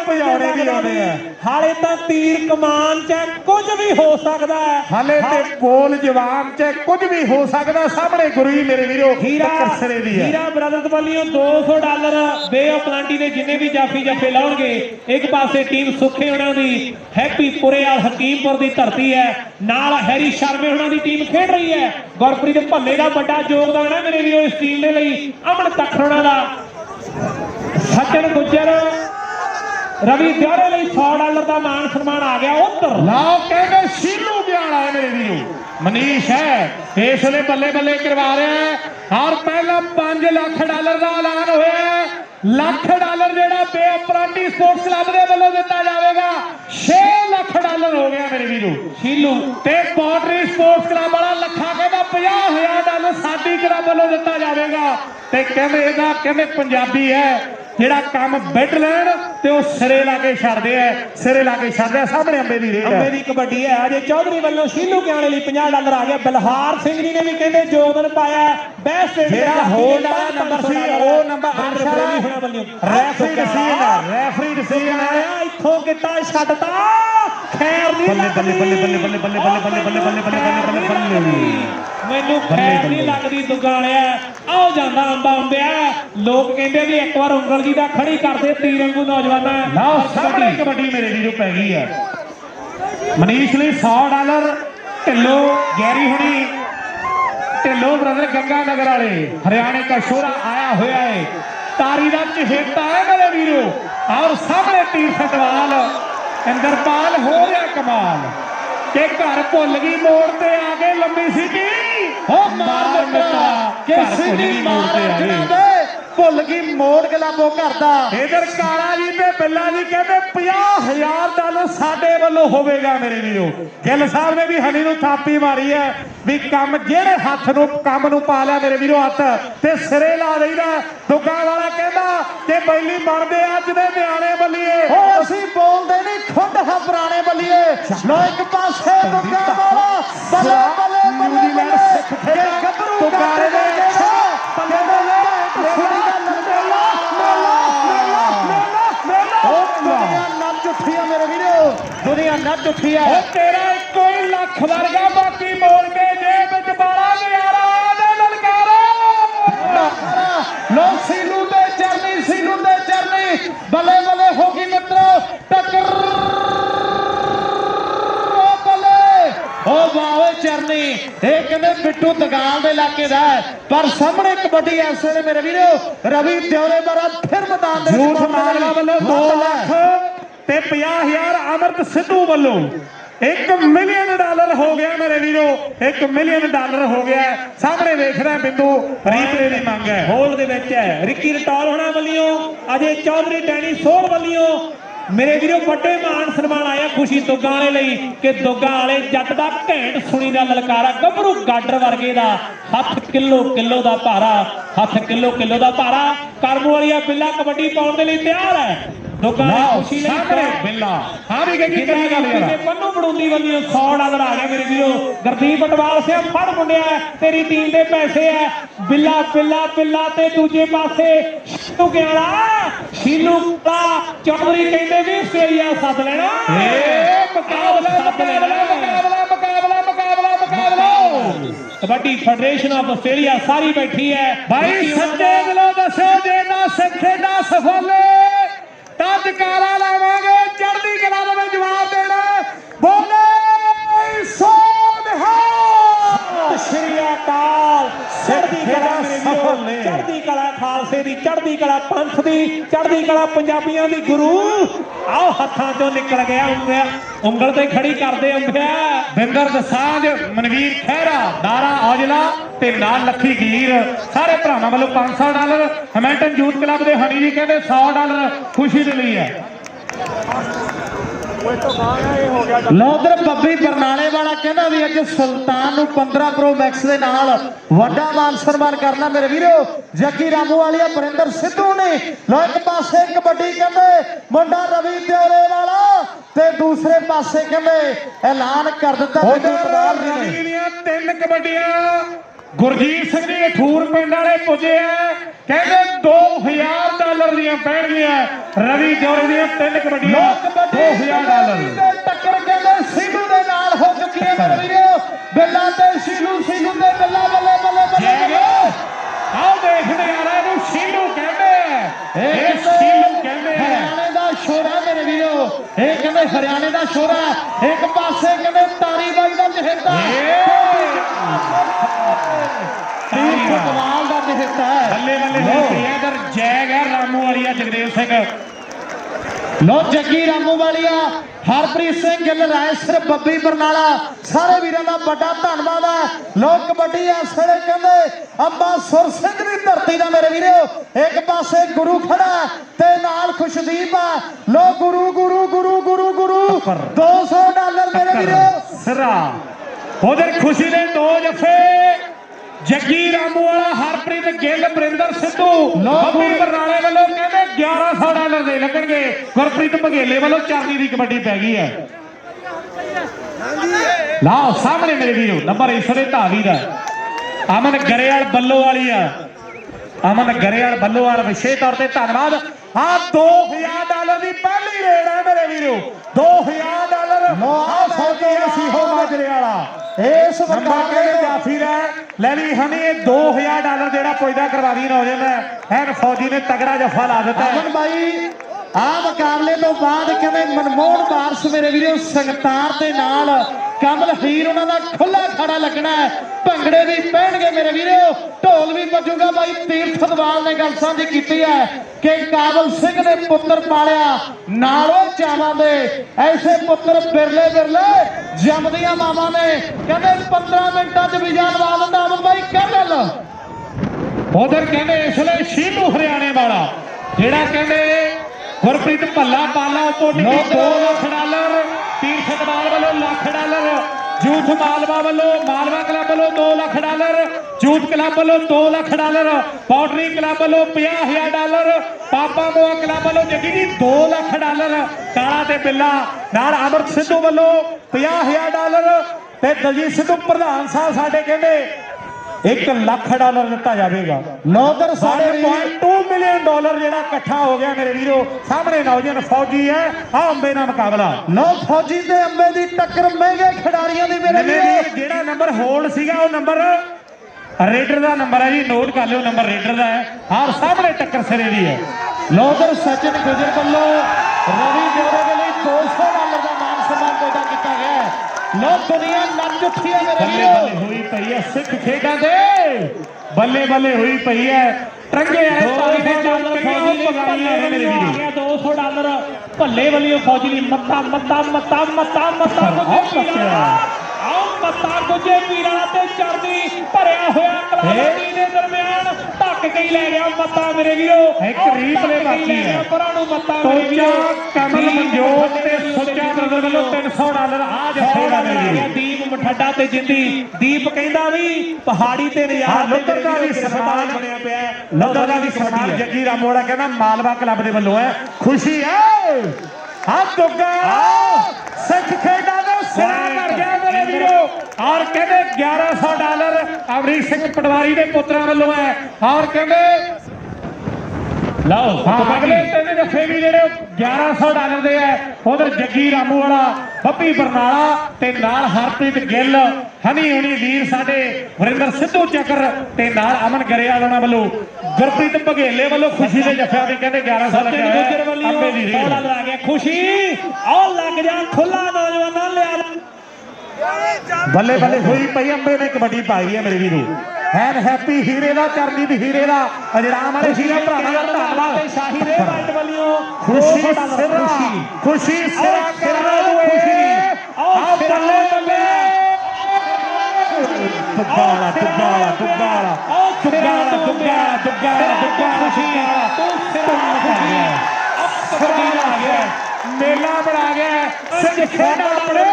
भजाउणे भी आउंदे हैं। हाले तां तीर कमान च कुछ भी हो सकदा है। हाले ते बोल जवान च कुछ भी हो सकदा। सामने गुरु जी मेरे वीरो हीरा सिरे दी है। हीरा ब्रदर्स वालियों $200 बे ऑफ प्लांटी दे जिन्ने भी जाफी जफे लाउणगे। एक पासे टीम सुखे होना दी हैप्पी पुरेवाल हकीमपुर दी धरती है, नाल हैरी शर्मे होना दी टीम खेड रही है। गुरप्रीत भल्ले दा बड़ा योगदान है मेरे वीरो इस टीम दे लई। अमन तखड़ा दा, सचिन गुज्जर, रवि देवरे ਲਈ $100 ਦਾ ਮਾਨ ਸਨਮਾਨ ਆ ਗਿਆ। ਉੱਤਰ लाओ कहते शीलू ब्याला है मेरे वीरो। मनीष है इस वे बल्ले बल्ले करवा रहा है। और पहला $5 लाख का ऐलान होया है। $1 लाख जेड़ा बे अपरांडी स्पोर्ट्स क्लब के वालों दिता जाएगा। $6 लाख हो गया मेरे वीरो। शीलू ते पॉटरी स्पोर्ट्स क्लब वाला लखा कहता $50,000 साडी क्लब वालों दिता जाएगा। ते कहते पंजाबी है ਜਿਹੜਾ ਕੰਮ ਬੈਡ ਲੈਣ ਤੇ ਉਹ ਸਿਰੇ ਲਾ ਕੇ ਛੱਡਦੇ ਆ। ਸਿਰੇ ਲਾ ਕੇ ਛੱਡਦੇ ਸਾਹਮਣੇ ਅੰਬੇ ਦੀ ਰੇਡ ਅੰਬੇ ਦੀ ਕਬੱਡੀ ਹੈ। ਅਜੇ ਚੌਧਰੀ ਵੱਲੋਂ ਸ਼ੀਲੂ ਕਿਆਣੇ ਲਈ $50 ਆ ਗਿਆ। ਬਲਹਾਰ ਸਿੰਘ ਜੀ ਨੇ ਵੀ ਕਹਿੰਦੇ ਯੋਗਦਾਨ ਪਾਇਆ। ਬੈਸਟ ਜਿਹੜਾ ਹੋਲਡ ਵਾਲਾ ਨੰਬਰ ਸੀ ਉਹ ਨੰਬਰ ਰੈਫਰੀ ਡਿਸੀਜਨ ਆਇਆ। ਇੱਥੋਂ ਕਿੱਤਾ ਛੱਡਤਾ ਖੈਰ ਨਹੀਂ ਬੱਲੇ ਬੱਲੇ ਬੱਲੇ ਬੱਲੇ ਬੱਲੇ ਬੱਲੇ ਬੱਲੇ ਬੱਲੇ ਬੱਲੇ ਬੱਲੇ ਬੱਲੇ ਬੱਲੇ ਬੱਲੇ ਮੈਨੂੰ ਖੈਰ ਨਹੀਂ ਲੱਗਦੀ ਦੁਗਾਲਿਆ। ਆਓ ਜਾਂਦਾ ਅੰਬਾ ਅੰਬਿਆ। ਲੋਕ ਕਹਿੰਦੇ ਵੀ ਇੱਕ ਵਾਰ ਉਂਗਲ ਜੀ ਦਾ ਖੜੀ ਕਰਦੇ ਤੀਰ ਵਾਂਗੂ ਨੌਜਵਾਨਾਂ। ਲਓ ਸਾਹਮਣੇ ਕਬੱਡੀ ਮੇਰੇ ਵੀਰੋ ਪੈ ਗਈ ਹੈ। ਮਨੀਸ਼ ਲਈ $100 ਢਿੱਲੋਂ ਗੈਰੀ ਹੁਣੀ ढिल्लों ब्रदर गंगानगर वाले हरियाणे का शोरा आया हुआ है, तारी का चहेता है मेरे वीरो। और सामने तीर सतवाल इंद्रपाल हो गया कमाल के घर भुल गई मोड़ ते आगे लंबी सीटी मार मिटा के सीधी मार जनाबे भुल गई मोड़ गलाबो करदा। इधर काला जी ते बिल्ला जी कहते $50,000 साडे वालों होवेगा मेरे वीरो। गिल साहब ने भी हनी नूं थापी मारी है भी कम जेड़े हथ नूं कम नूं पा लिया मेरे वीरो हथ ते सिरे ला देईदा। दुग्गा वाला कहंदा कि बैली बनदे अज दे न्याणे बल्लीए ओ असी बोलदे नहीं खुद हा पुराने बल्लीए। लो एक पासे दुग्गा वाला बल्ले बल्ले न्यूजीलैंड सिख खेला तुकारे दे बल्ले बल्ले सुनी दा मेला मेला मेला मेला ओ दुनिया नच उठी है मेरे वीरो, दुनिया नच उठी है। ओ तेरा इक्को ही लख वर्गा बाकी मोड़ के जेब विच 12,000 दे ललकारा। लो सीलू दे चरनी बल्ले बल्ले होगी मित्रो टक्कर ओ वावे चरनी ये कहते बिट्टू दगाल दे इलाके दा है, पर सामने कबड्डी ऐसे ने मेरे वीरो रवि त्योरे बारा फिर मैदान दे झूठ मारवा वालों 2 ਲੱਖ ते 50,000 अमृत सिद्धू वालों $1 मिलियन हो गया मेरे वीरो। $1 मिलियन हो गया। सामने देख रहा बिंदु रीपले की मंग है होल दे विच है रिक्की रटौल होना वल्लियों अजय चौधरी डैनी सोर वल्लियों मेरे वीरों बड़े मान सन्मान आया खुशी दुग्गा वाले लई कि दुग्गा वाले जट दा घैंट सुनी दा ललकारा गभरू गाडर वर्गे दा हथ किलो दा भारा हथ किलो दा भारा करमू वालिया बिल्ला कबड्डी पाउण दे लई तैयार है। दुग्गा खुशी लई बिल्ला हां भी कही गल यार पन्नू बड़ूंदी वालियों $100 आ गया मेरे वीरों। गुरदीप बटवाल से फड़ मुंडिया तेरी टीम दे पैसे है बिल्ला बिल्ला बिल्ला ते दूजे पासे शिलू गयाला शीलू का चौधरी कहते भी आस्ट्रेलिया सद लेना मुकाबला कबड्डी फेडरेशन ऑफ आस्ट्रेलिया सारी बैठी है भाई सच्चे दिलों दसो जे ना सिखे ना सफल तज काला लावांगे चढ़दी कला में जवाब देना बोले सो निहाल श्री अकाल चढ़दी कला मेरे वीरों चढ़दी कला खालसे दी चढ़दी कला पंथ दी चढ़दी कला पंजाबियों दी गुरु आओ हत्थां चों निकल गया उंगल ते खड़ी करदे अंबिया बिंदर दसांज मनवीर खैरा दारा औजला ते नाल लखी गीर सारे भरावां वालों $500 हैमिल्टन यूथ क्लब दे हनी जी कहते $100 खुशी दे लई है। लौधर बब्बी बरनाले वाला कहना भी अज सुल्तान 15 प्रो मैक्स के नाल वड्डा मान सम्मान करना मेरे वीरो। जग्गी रामू वालिया बरिंदर सिद्धू ने लो एक पासे कबड्डी कहते मुंडा रवि त्योरे वाला ते दूसरे पासे कहते ऐलान कर दिता तीन कबड्डियां गुरजीत सिंह जी ठूर पिंड वाले पुजे कहते $2,000 दियां पैणगियां रवि त्योरे दियां 3 कबड्डियां $2,000 टक्कर कहते सिद्धू दे नाल हो चुकी है मेरे वीरो। बिल्ला ते शीलू दे बिल्ला बल्ले बल्ले बल्ले आओ देखते यार इहनूं शीलू कहते हैं शीलू कहते हैं हरियाणे दा शोरा मेरे वीरो ये कहते हरियाणे दा शोरा एक पासे कहते तारी बाई दा चहेता फुटबाल दा चहेता है बल्ले बल्ले इधर जैग है रामू वालिया जगदेव सिंह लो जग्गी रामू वालिया हरप्रीत सिंह गिल राय सिर बब्बी बरनाला सारे वीरों का बड़ा धन्यवाद है। लोग कबड्डी इस वेले कहते अंबा सुर सिंह की धरती का मेरे वीरो एक पासे गुरु खड़ा ते नाल खुशदीप है लो गुरु गुरु गुरु गुरु गुरु $200 मेरे वीरो सिरा उधर खुशी ने 2 जफे जग्गी रामू वाला हरप्रीत गिल बरिंदर सिद्धू बब्बी बरनाले वालों कहते $1,100 दे लगणगे। गुरप्रीत बघेले वालों चांदी की कबड्डी पै गई है। लाओ सामने मेरे वीरो नंबर इसरे धावी दा अमन गरेवाल बल्लो वाली है अमन गरेवाल बल्लोवाल विशेष तौर पर धन्यवाद। हाँ $2,000 की पहली रेड है मेरे वीरो $2,000 माजरे वाला इस जाफी है लैली हनी $2,000 जेड़ा पैदा करवा दी नौजवान है एन फौजी ने तगड़ा जफा ला दिता है भाई आ मुकाबले तो बाद कहते मनमोहन बारिश मेरे वीरो संगतार के नाल ਕਮਲ ਹੀਰ ਉਹਨਾਂ ਦਾ ਖੁੱਲਾ ਖਾੜਾ ਲੱਗਣਾ ਹੈ। ਭੰਗੜੇ ਵੀ ਪੈਣਗੇ ਮੇਰੇ ਵੀਰੋ, ਢੋਲ ਵੀ ਵੱਜੂਗਾ। ਬਾਈ ਤੀਰਥ ਦਵਾਲ ਨੇ ਗੱਲ ਸਾਂਝੀ ਕੀਤੀ ਹੈ ਕਿ ਕਾਬਲ ਸਿੰਘ ਨੇ ਪੁੱਤਰ ਪਾਲਿਆ ਨਾਲੋਂ ਚਾਵਾਂ ਦੇ, ਐਸੇ ਪੁੱਤਰ ਬਿਰਲੇ ਬਿਰਲੇ ਜੰਮਦੀਆਂ ਮਾਵਾਂ ਨੇ। ਕਹਿੰਦੇ 15 ਮਿੰਟਾਂ 'ਚ ਵਿਜਾ ਲਵਾ ਦਿੰਦਾ ਅਮਨ ਬਾਈ ਕਹਿ ਗੱਲ। ਉਧਰ ਕਹਿੰਦੇ ਇਸ ਲਈ ਸ਼ੀਲੂ ਹਰਿਆਣੇ ਵਾਲਾ ਜਿਹੜਾ ਕਹਿੰਦੇ ਗੁਰਪ੍ਰੀਤ ਭੱਲਾ ਪਾਲਾ ਕੋਟੀ 2 ਲੱਖ ਡਾਲਰ, ਤੀਰਥ ਦਵਾਲ ਵੱਲੋਂ ਲੱਖ ਡਾਲਰ, ਜੂਥ ਮਾਲਵਾ ਵੱਲੋਂ ਮਾਲਵਾ ਕਲੱਬ ਵੱਲੋਂ 2 ਲੱਖ ਡਾਲਰ, ਜੂਥ ਕਲੱਬ ਵੱਲੋਂ 2 ਲੱਖ ਡਾਲਰ, ਪੌਟਰੀ ਕਲੱਬ ਵੱਲੋਂ 50,000 ਡਾਲਰ, ਪਾਪਾ ਮੋਆ ਕਲੱਬ ਵੱਲੋਂ ਜੱਗੀ ਜੀ 2 ਲੱਖ ਡਾਲਰ, ਕਾਲਾ ਤੇ ਬਿੱਲਾ ਨਾਲ ਅਮਰਤ ਸਿੱਧੂ ਵੱਲੋਂ 50,000 ਡਾਲਰ ਤੇ ਦਲਜੀਤ ਸਿੱਧੂ ਪ੍ਰਧਾਨ ਸਾਹਿਬ ਸਾਡੇ ਕਹਿੰਦੇ 1 ਲੱਖ ਡਾਲਰ ਦਿੱਤਾ ਜਾਵੇਗਾ। ਨੌਕਰ ਸਾਡੇ 1.2 ਮਿਲੀਅਨ ਡਾਲਰ ਜਿਹੜਾ ਇਕੱਠਾ ਹੋ ਗਿਆ ਮੇਰੇ ਵੀਰੋ। ਸਾਹਮਣੇ ਨੌਜਵਾਨ ਫੌਜੀ ਹੈ, ਆ ਅੰਬੇ ਨਾਲ ਮੁਕਾਬਲਾ। ਨੌ ਫੌਜੀ ਤੇ ਅੰਬੇ ਦੀ ਟੱਕਰ ਮਹਿੰਗੇ ਖਿਡਾਰੀਆਂ ਦੀ ਮੇਰੇ ਵੀਰੋ। ਜਿਹੜਾ ਨੰਬਰ ਹੋਲਡ ਸੀਗਾ ਉਹ ਨੰਬਰ ਰੇਡਰ ਦਾ ਨੰਬਰ ਹੈ ਜੀ, ਨੋਟ ਕਰ ਲਿਓ, ਨੰਬਰ ਰੇਡਰ ਦਾ ਹੈ। ਹਰ ਸਾਹਮਣੇ ਟੱਕਰ ਸਿਰੇ ਦੀ ਹੈ। ਨੌਕਰ ਸਚਿਨ ਗੁਜਰ ਵੱਲੋਂ ਰਵੀ ਜੋੜੇ ਦੇ ਲਈ 200 ਡਾਲਰ ਦਾ ਮਾਨ ਸਨਮਾਨ ਪੈਦਾ ਕੀਤਾ ਗਿਆ ਹੈ। ਲੋ ਦੁਨੀਆ ਨੱਚ ਉੱਠੀ ਹੈ ਮੇਰੇ ਬੱਲੇ ਵੀਰੋ। ਬੱਲੇ ਹੋਈ ਪਈ ਹੈ ਸਿੱਖ ਖੇਡਾਂ ਦੇ, ਬੱਲੇ ਬੱਲੇ ਹੋਈ ਪਈ ਹੈ। ਟਰੰਗੇ ਵਾਲੇ ਤਾਰੀ ਦੇ ਡਾਲਰ ਫੌਜੀ ਨੇ ਪਗਾਈਆਂ ਨੇ ਮੇਰੇ ਵੀਰੋ। 200 ਡਾਲਰ ਭੱਲੇ ਵੱਲੋਂ ਫੌਜੀ ਲਈ ਮੱਤਾ ਮੱਤਾ ਮੱਤਾ ਮੱਤਾ ਮੱਤਾ ਆਓ ਮੱਤਾ ਗੁੱਜੇ ਵੀਰਾਂ ਤੇ ਚੜਦੀ ਭਰਿਆ ਹੋਇਆ ਕਲਾਬਾਦੀ ਦੇ ਦਰਮਿਆਨ ਧੱਕ ਕੇ ਲੈ ਗਿਆ ਮੱਤਾ ਮੇਰੇ ਵੀਰੋ। ਇੱਕ ਰੀਪਲੇ ਬਾਕੀ ਹੈ। ਪਰਾਂ ਨੂੰ ਮੱਤਾ ਮੇਰੇ ਵੀਰੋ। ਕਮਲ ਮਨਜੋਤ ਤੇ ਸੁੱਚਾ ਬ੍ਰਦਰ ਵੱਲੋਂ 300 ਡਾਲਰ ਆ ਜੱਫੇਗਾ ਮੇਰੇ ਵੀਰੋ। ਦੀਪ ਮਠੱਡਾ ਤੇ ਜਿੰਦੀ ਦੀਪ ਕਹਿੰਦਾ ਵੀ ਪਹਾੜੀ ਤੇ ਨਜ਼ਾਰਾ ਲੁੱਧਰ ਦਾ ਵੀ ਸਨਮਾਨ ਬਣਿਆ ਪਿਆ। ਲੁੱਧਰ ਦਾ ਵੀ ਸਨਮਾਨ ਜੱਗੀ ਰਾਮੋੜਾ ਕਹਿੰਦਾ ਮਾਲਵਾ ਕਲੱਬ ਦੇ ਵੱਲੋਂ ਹੈ। ਖੁਸ਼ੀ ਹੈ ਹਾਂ ਤੁਗਾ ਸਿੱਖ ਖੇਡਾਂ ਦਾ ਸਿਰਾ ਕਰ ਗਿਆ ਮੇਰੇ ਵੀਰੋ। ਔਰ ਕਹਿੰਦੇ 1100 ਡਾਲਰ ਅਮਰੀਕ ਸਿੰਘ ਪਟਵਾਰੀ ਦੇ ਪੁੱਤਰਾਂ ਵੱਲੋਂ ਹੈ। ਔਰ ਕਹਿੰਦੇ ਲਓ ਅਗਲੇ 3 ਜੱਫੇ ਵੀ ਜਿਹੜੇ 1100 ਡਾਲਰ ਦੇ ਹੈ। ਉਧਰ ਜੱਗੀ ਰਾਮੂ ਵਾਲਾ, ਬੱਬੀ ਬਰਨਾਲਾ ਤੇ ਨਾਲ ਹਰਪ੍ਰੀਤ ਗਿੱਲ, ਹਨੀ ਹੁਣੀ ਵੀਰ ਸਾਡੇ ਵਰਿੰਦਰ ਸਿੱਧੂ ਚੱਕਰ ਤੇ ਨਾਲ ਅਮਨ ਗਰੇਵਾਲ ਉਹਨਾਂ ਵੱਲੋਂ, ਗੁਰਪ੍ਰੀਤ ਬਘੇਲੇ ਵੱਲੋਂ ਖੁਸ਼ੀ ਦੇ ਜੱਫਿਆਂ ਦੀ ਕਹਿੰਦੇ 1100 ਲੱਗਿਆ ਹੋਇਆ। ਅੰਬੇ ਦੀ ਰੀਲ ਆ ਗਿਆ ਖੁਸ਼ੀ ਆਹ ਲੱਗ ਜਾ ਖੁੱਲਾ ਨੌਜਵਾਨਾਂ ਲਿਆ। ਬੱਲੇ ਬੱਲੇ ਹੋਈ ਪਈ। ਅੰਬੇ ਨੇ ਕਬੱਡੀ ਪਾਈ ਹੈ ਮੇਰੇ ਵੀਰੋ। ਐਨ ਹੈਪੀ ਹੀਰੇ ਦਾ, ਚਰਨਜੀਤ ਹੀਰੇ ਦਾ, ਅਜਰਾਮ ਵਾਲੇ ਹੀਰੇ ਭਰਾਵਾਂ ਦਾ ਧੰਨਵਾਦ। ਤੇ ਸ਼ਾਹੀ ਦੇ ਵਾਈਟ ਵੱਲੋਂ ਖੁਸ਼ੀ ਸਿਰਾ, ਖੁਸ਼ੀ ਸਿਰਾ ਕਰਨਾ ਖੁਸ਼ੀ। ਆਹ ਬੱਲੇ ਬੱਲੇ ਦੁੱਗਾਲਾ ਦੁੱਗਾਲਾ ਦੁੱਗਾਲਾ ਦੁੱਗਾਲਾ ਦੁੱਗਾਲਾ ਦੁੱਗਾਲਾ ਦੁੱਗਾ ਖੁਸ਼ੀ ਵਾਲਾ ਆ ਗਿਆ। ਮੇਲਾ ਬਣਾ ਗਿਆ ਸਿੱਖ ਖੇਡਾਂ ਆਪਣੇ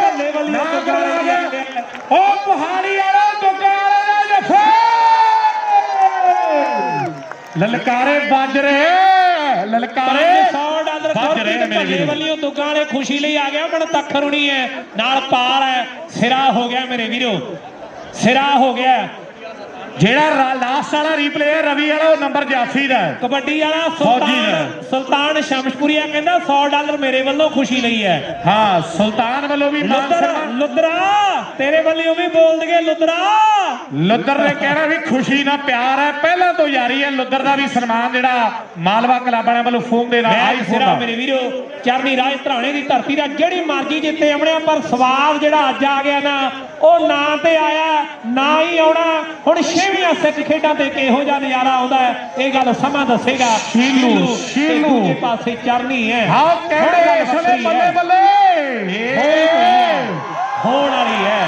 ਨਾਮ ਬਣਾ ਗਿਆ। ਉਹ ਪਹਾੜੀ ਵਾਲਾ ਦੁੱਗਾ ਵਾਲੇ ਦਾ ਜੱਫਾ ਲਲਕਾਰੇ ਵੱਜ ਰਹੇ, ਲਲਕਾਰੇ 100 ਡਾਲਰ ਵੱਜ ਰਹੇ ਨੇ ਮੇਰੇ ਵੀਰੋ। ਵੱਲੋਂ ਦੁੱਗਾਂ ਵਾਲੇ ਖੁਸ਼ੀ ਲਈ ਆ ਗਿਆ। ਮਨ ਤੱਖਰ ਹੋਣੀ ਹੈ ਨਾਲ ਪਾਲ ਹੈ। ਸਿਰਾ ਹੋ ਗਿਆ ਮੇਰੇ ਵੀਰੋ, ਸਿਰਾ ਹੋ ਗਿਆ। ਜਿਹੜਾ ਲਾਸਟ ਵਾਲਾ ਰੀਪਲੇ ਹੈ ਰਵੀ ਵਾਲਾ, ਉਹ ਨੰਬਰ ਜਾਫੀ ਦਾ ਹੈ। ਕਬੱਡੀ ਵਾਲਾ ਫੌਜੀ ਸੁਲਤਾਨ ਸ਼ਮਸ਼ਪੁਰੀਆ ਕਹਿੰਦਾ 100 ਡਾਲਰ ਮੇਰੇ ਵੱਲੋਂ ਖੁਸ਼ੀ ਲਈ ਹੈ। ਹਾਂ ਸੁਲਤਾਨ ਵੱਲੋਂ ਵੀ ਮਾਨ ਸਨਮਾਨ। ਲੁੱਦਰਾ ਤੇਰੇ ਵੱਲੋਂ ਵੀ ਬੋਲ ਦਗੇ ਲੁੱਦਰਾ। ਲੁੱਦਰ ਨੇ ਕਹਿਣਾ ਵੀ ਖੁਸ਼ੀ ਨਾਲ ਪਿਆਰ ਹੈ, ਪਹਿਲਾਂ ਤੋਂ ਜਾਰੀ ਹੈ। ਲੁੱਦਰ ਦਾ ਵੀ ਸਨਮਾਨ ਜਿਹੜਾ ਮਾਲਵਾ ਕਲੱਬ ਵਾਲਿਆਂ ਵੱਲੋਂ ਫੋਨ ਦੇ ਨਾਲ ਆਈ ਸਿਰਾ ਮੇਰੇ ਵੀਰੋ। ਚਰਨੀ ਰਾਜ ਧਰਾਣੇ ਦੀ ਧਰਤੀ ਦਾ ਜਿਹੜੀ ਮਰਜ਼ੀ ਜਿੱਤੇ ਆਉਣਿਆ, ਪਰ ਸਵਾਦ ਜਿਹੜਾ ਅੱਜ ਆ ਗਿਆ ਨਾ ਉਹ ਨਾ ਤੇ ਆਇਆ ਨਾ ਹੀ ਆਉਣਾ। ਹੁਣ 6ਵੀਆਂ ਸਿੱਖ ਖੇਡਾਂ ਤੇ ਕਿਹੋ ਜਿਹਾ ਨਜ਼ਾਰਾ ਆਉਂਦਾ ਹੈ ਇਹ ਗੱਲ ਸਮਾਂ ਦੱਸੇਗਾ। ਸ਼ੀਲੂ ਦੂਜੇ ਪਾਸੇ ਚਰਨੀ ਹੈ। ਹਾਂ ਕਹਿੰਦੇ ਇਸ ਵੇਲੇ ਬੱਲੇ ਬੱਲੇ ਹੋਣ ਵਾਲੀ ਹੈ।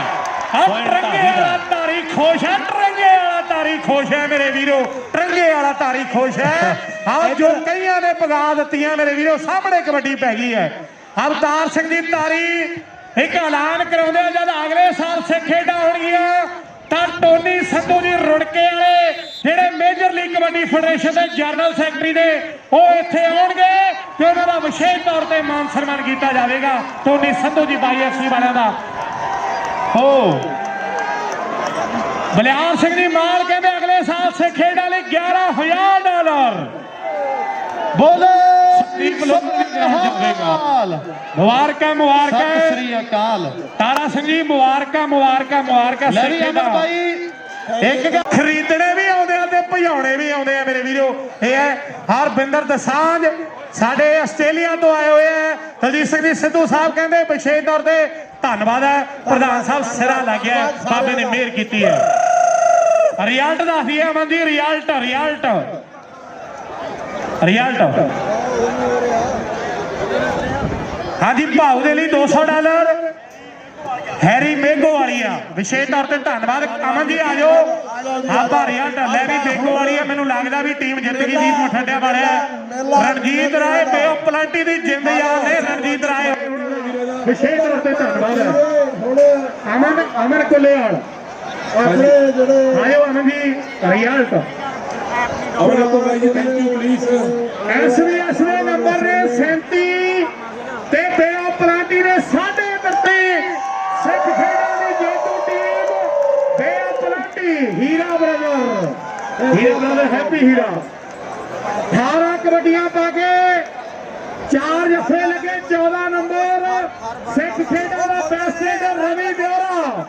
ਟਰੰਗੇ ਵਾਲਾ ਧਾਰੀ ਖੁਸ਼ ਹੈ, ਟਰੰਗੇ ਵਾਲਾ ਧਾਰੀ ਖੁਸ਼ ਹੈ ਮੇਰੇ ਵੀਰੋ। ਟਰੰਗੇ ਵਾਲਾ ਧਾਰੀ ਖੁਸ਼ ਹੈ। ਹਾਂ ਜੋ ਕਈਆਂ ਨੇ ਪਗਾ ਦਿੱਤੀਆਂ ਮੇਰੇ ਵੀਰੋ, ਸਾਹਮਣੇ ਕਬੱਡੀ ਪੈ ਗਈ ਹੈ। ਅਵਤਾਰ ਸਿੰਘ ਦੀ ਧਾਰੀ ਇੱਕ ਐਲਾਨ ਕਰਾਉਂਦੇ ਜਦ ਅਗਲੇ ਸਾਲ ਸਿੱਖ ਖੇਡਾਂ ਹੋਣਗੀਆਂ ਤਾਂ ਟੋਨੀ ਸੰਧੂ ਜੀ ਰੁੜਕੇ ਵਾਲੇ ਜਿਹੜੇ ਮੇਜਰ ਲੀਗ ਕਬੱਡੀ ਫੈਡਰੇਸ਼ਨ ਦੇ ਜਨਰਲ ਸੈਕਟਰੀ ਨੇ ਉਹ ਇੱਥੇ ਆਉਣਗੇ ਤੇ ਉਹਨਾਂ ਦਾ ਵਿਸ਼ੇਸ਼ ਤੌਰ ਤੇ ਮਾਨ ਸਨਮਾਨ ਕੀਤਾ ਜਾਵੇਗਾ। ਟੋਨੀ ਸੰਧੂ ਜੀ IFC ਵਾਲਿਆਂ ਦਾ। ਹੋ ਬਲਿਆਰ ਸਿੰਘ ਦੀ ਮਾਲ ਕਹਿੰਦੇ ਅਗਲੇ ਸਾਲ ਸਿੱਖ ਖੇਡਾਂ ਲਈ 11,000 ਡਾਲਰ। ਬੋਲੇ ਮੁਬਾਰਕਾਂ ਮੁਬਾਰਕਾਂ ਸਤਿ ਸ੍ਰੀ ਅਕਾਲ। ਤਾਰਾ ਸਿੰਘ ਜੀ ਮੁਬਾਰਕਾਂ ਮੁਬਾਰਕਾਂ ਮੁਬਾਰਕਾਂ। ਲੈ ਵੀ ਅਮਰ ਭਾਈ ਇੱਕ ਖਰੀਦਣੇ ਵੀ ਆਉਂਦੇ ਆ ਤੇ ਭਜਾਉਣੇ ਵੀ ਆਉਂਦੇ ਆ ਮੇਰੇ ਵੀਰੋ। ਇਹ ਹੈ ਹਰਬਿੰਦਰ ਦਸਾਂਝ ਸਾਡੇ ਆਸਟ੍ਰੇਲੀਆ ਤੋਂ ਆਏ ਹੋਏ ਆ। ਦਲਜੀਤ ਸਿੰਘ ਜੀ ਸਿੱਧੂ ਸਾਹਿਬ ਕਹਿੰਦੇ ਵਿਸ਼ੇਸ਼ ਤੌਰ ਤੇ ਧੰਨਵਾਦ ਹੈ ਪ੍ਰਧਾਨ ਸਾਹਿਬ ਸਿਰਾ ਲੱਗ ਗਿਆ ਬਾਬੇ ਨੇ ਮਿਹਰ ਕੀਤੀ ਹੈ ਰਿਜ਼ਲਟ ਦੱਸ ਦਈਏ ਅਮਨ ਜੀ ਰਿਜ਼ਲਟ ਹਾਂਜੀ ਭਾਊ ਦੇ ਲਈ $200 ਹੈਰੀ ਮੇਗੋ ਵਾਲੀਆ ਵਿਸ਼ੇਸ਼ ਤੌਰ ਤੇ ਧੰਨਵਾਦ ਅਮਨ ਜੀ ਆ ਜਾਓ ਆਪਾਂ ਰਿਜ਼ਲਟ ਲੈ ਵੀ ਮੇਗੋ ਵਾਲੀਆ ਮੈਨੂੰ ਲੱਗਦਾ ਵੀ ਟੀਮ ਜਿੱਤ ਗਈ ਜੀ ਮਠੰਡਿਆ ਵਾਲਿਆ ਰਣਜੀਤ ਰਾਏ ਬੇਓ ਪਲਾਂਟੀ ਦੀ ਜਿੰਦ ਯਾਦ ਨੇ ਰਣਜੀਤ ਰਾਏ ਵਿਸ਼ੇਸ਼ ਤੌਰ ਤੇ ਧੰਨਵਾਦ ਅਮਨ ਕੋਲੇਵਾਲ ਆਪਣੇ ਜਿਹੜੇ ਆਇਓ ਅਮਨ ਜੀ ਰਿਜ਼ਲਟ ਉਹਨਾਂ ਤੋਂ ਬਾਈ ਥੈਂਕ ਯੂ ਪਲੀਜ਼ ਐਸਵੀਐਸ ਦੇ ਨੰਬਰ ਨੇ 37 ਤੇ ਬੇਓ ਪਲਾਂਟੀ ਦੇ 39 ਸਿੱਖ ਖੇਡਾਂ ਦੀ ਜੇਤੂ ਟੀਮ ਬੇਓ ਪਲਾਂਟੀ ਹੀਰਾ ਬ੍ਰਦਰ ਹੈਪੀ ਹੀਰਾ 18 ਕਬੱਡੀਆਂ ਪਾ ਕੇ 4 ਜੱਫੇ ਲੱਗੇ 14 ਨੰਬਰ ਸਿੱਖ ਖੇਡਾਂ ਦਾ ਬੈਸਟ ਰਵੀ ਦਿਓਰਾ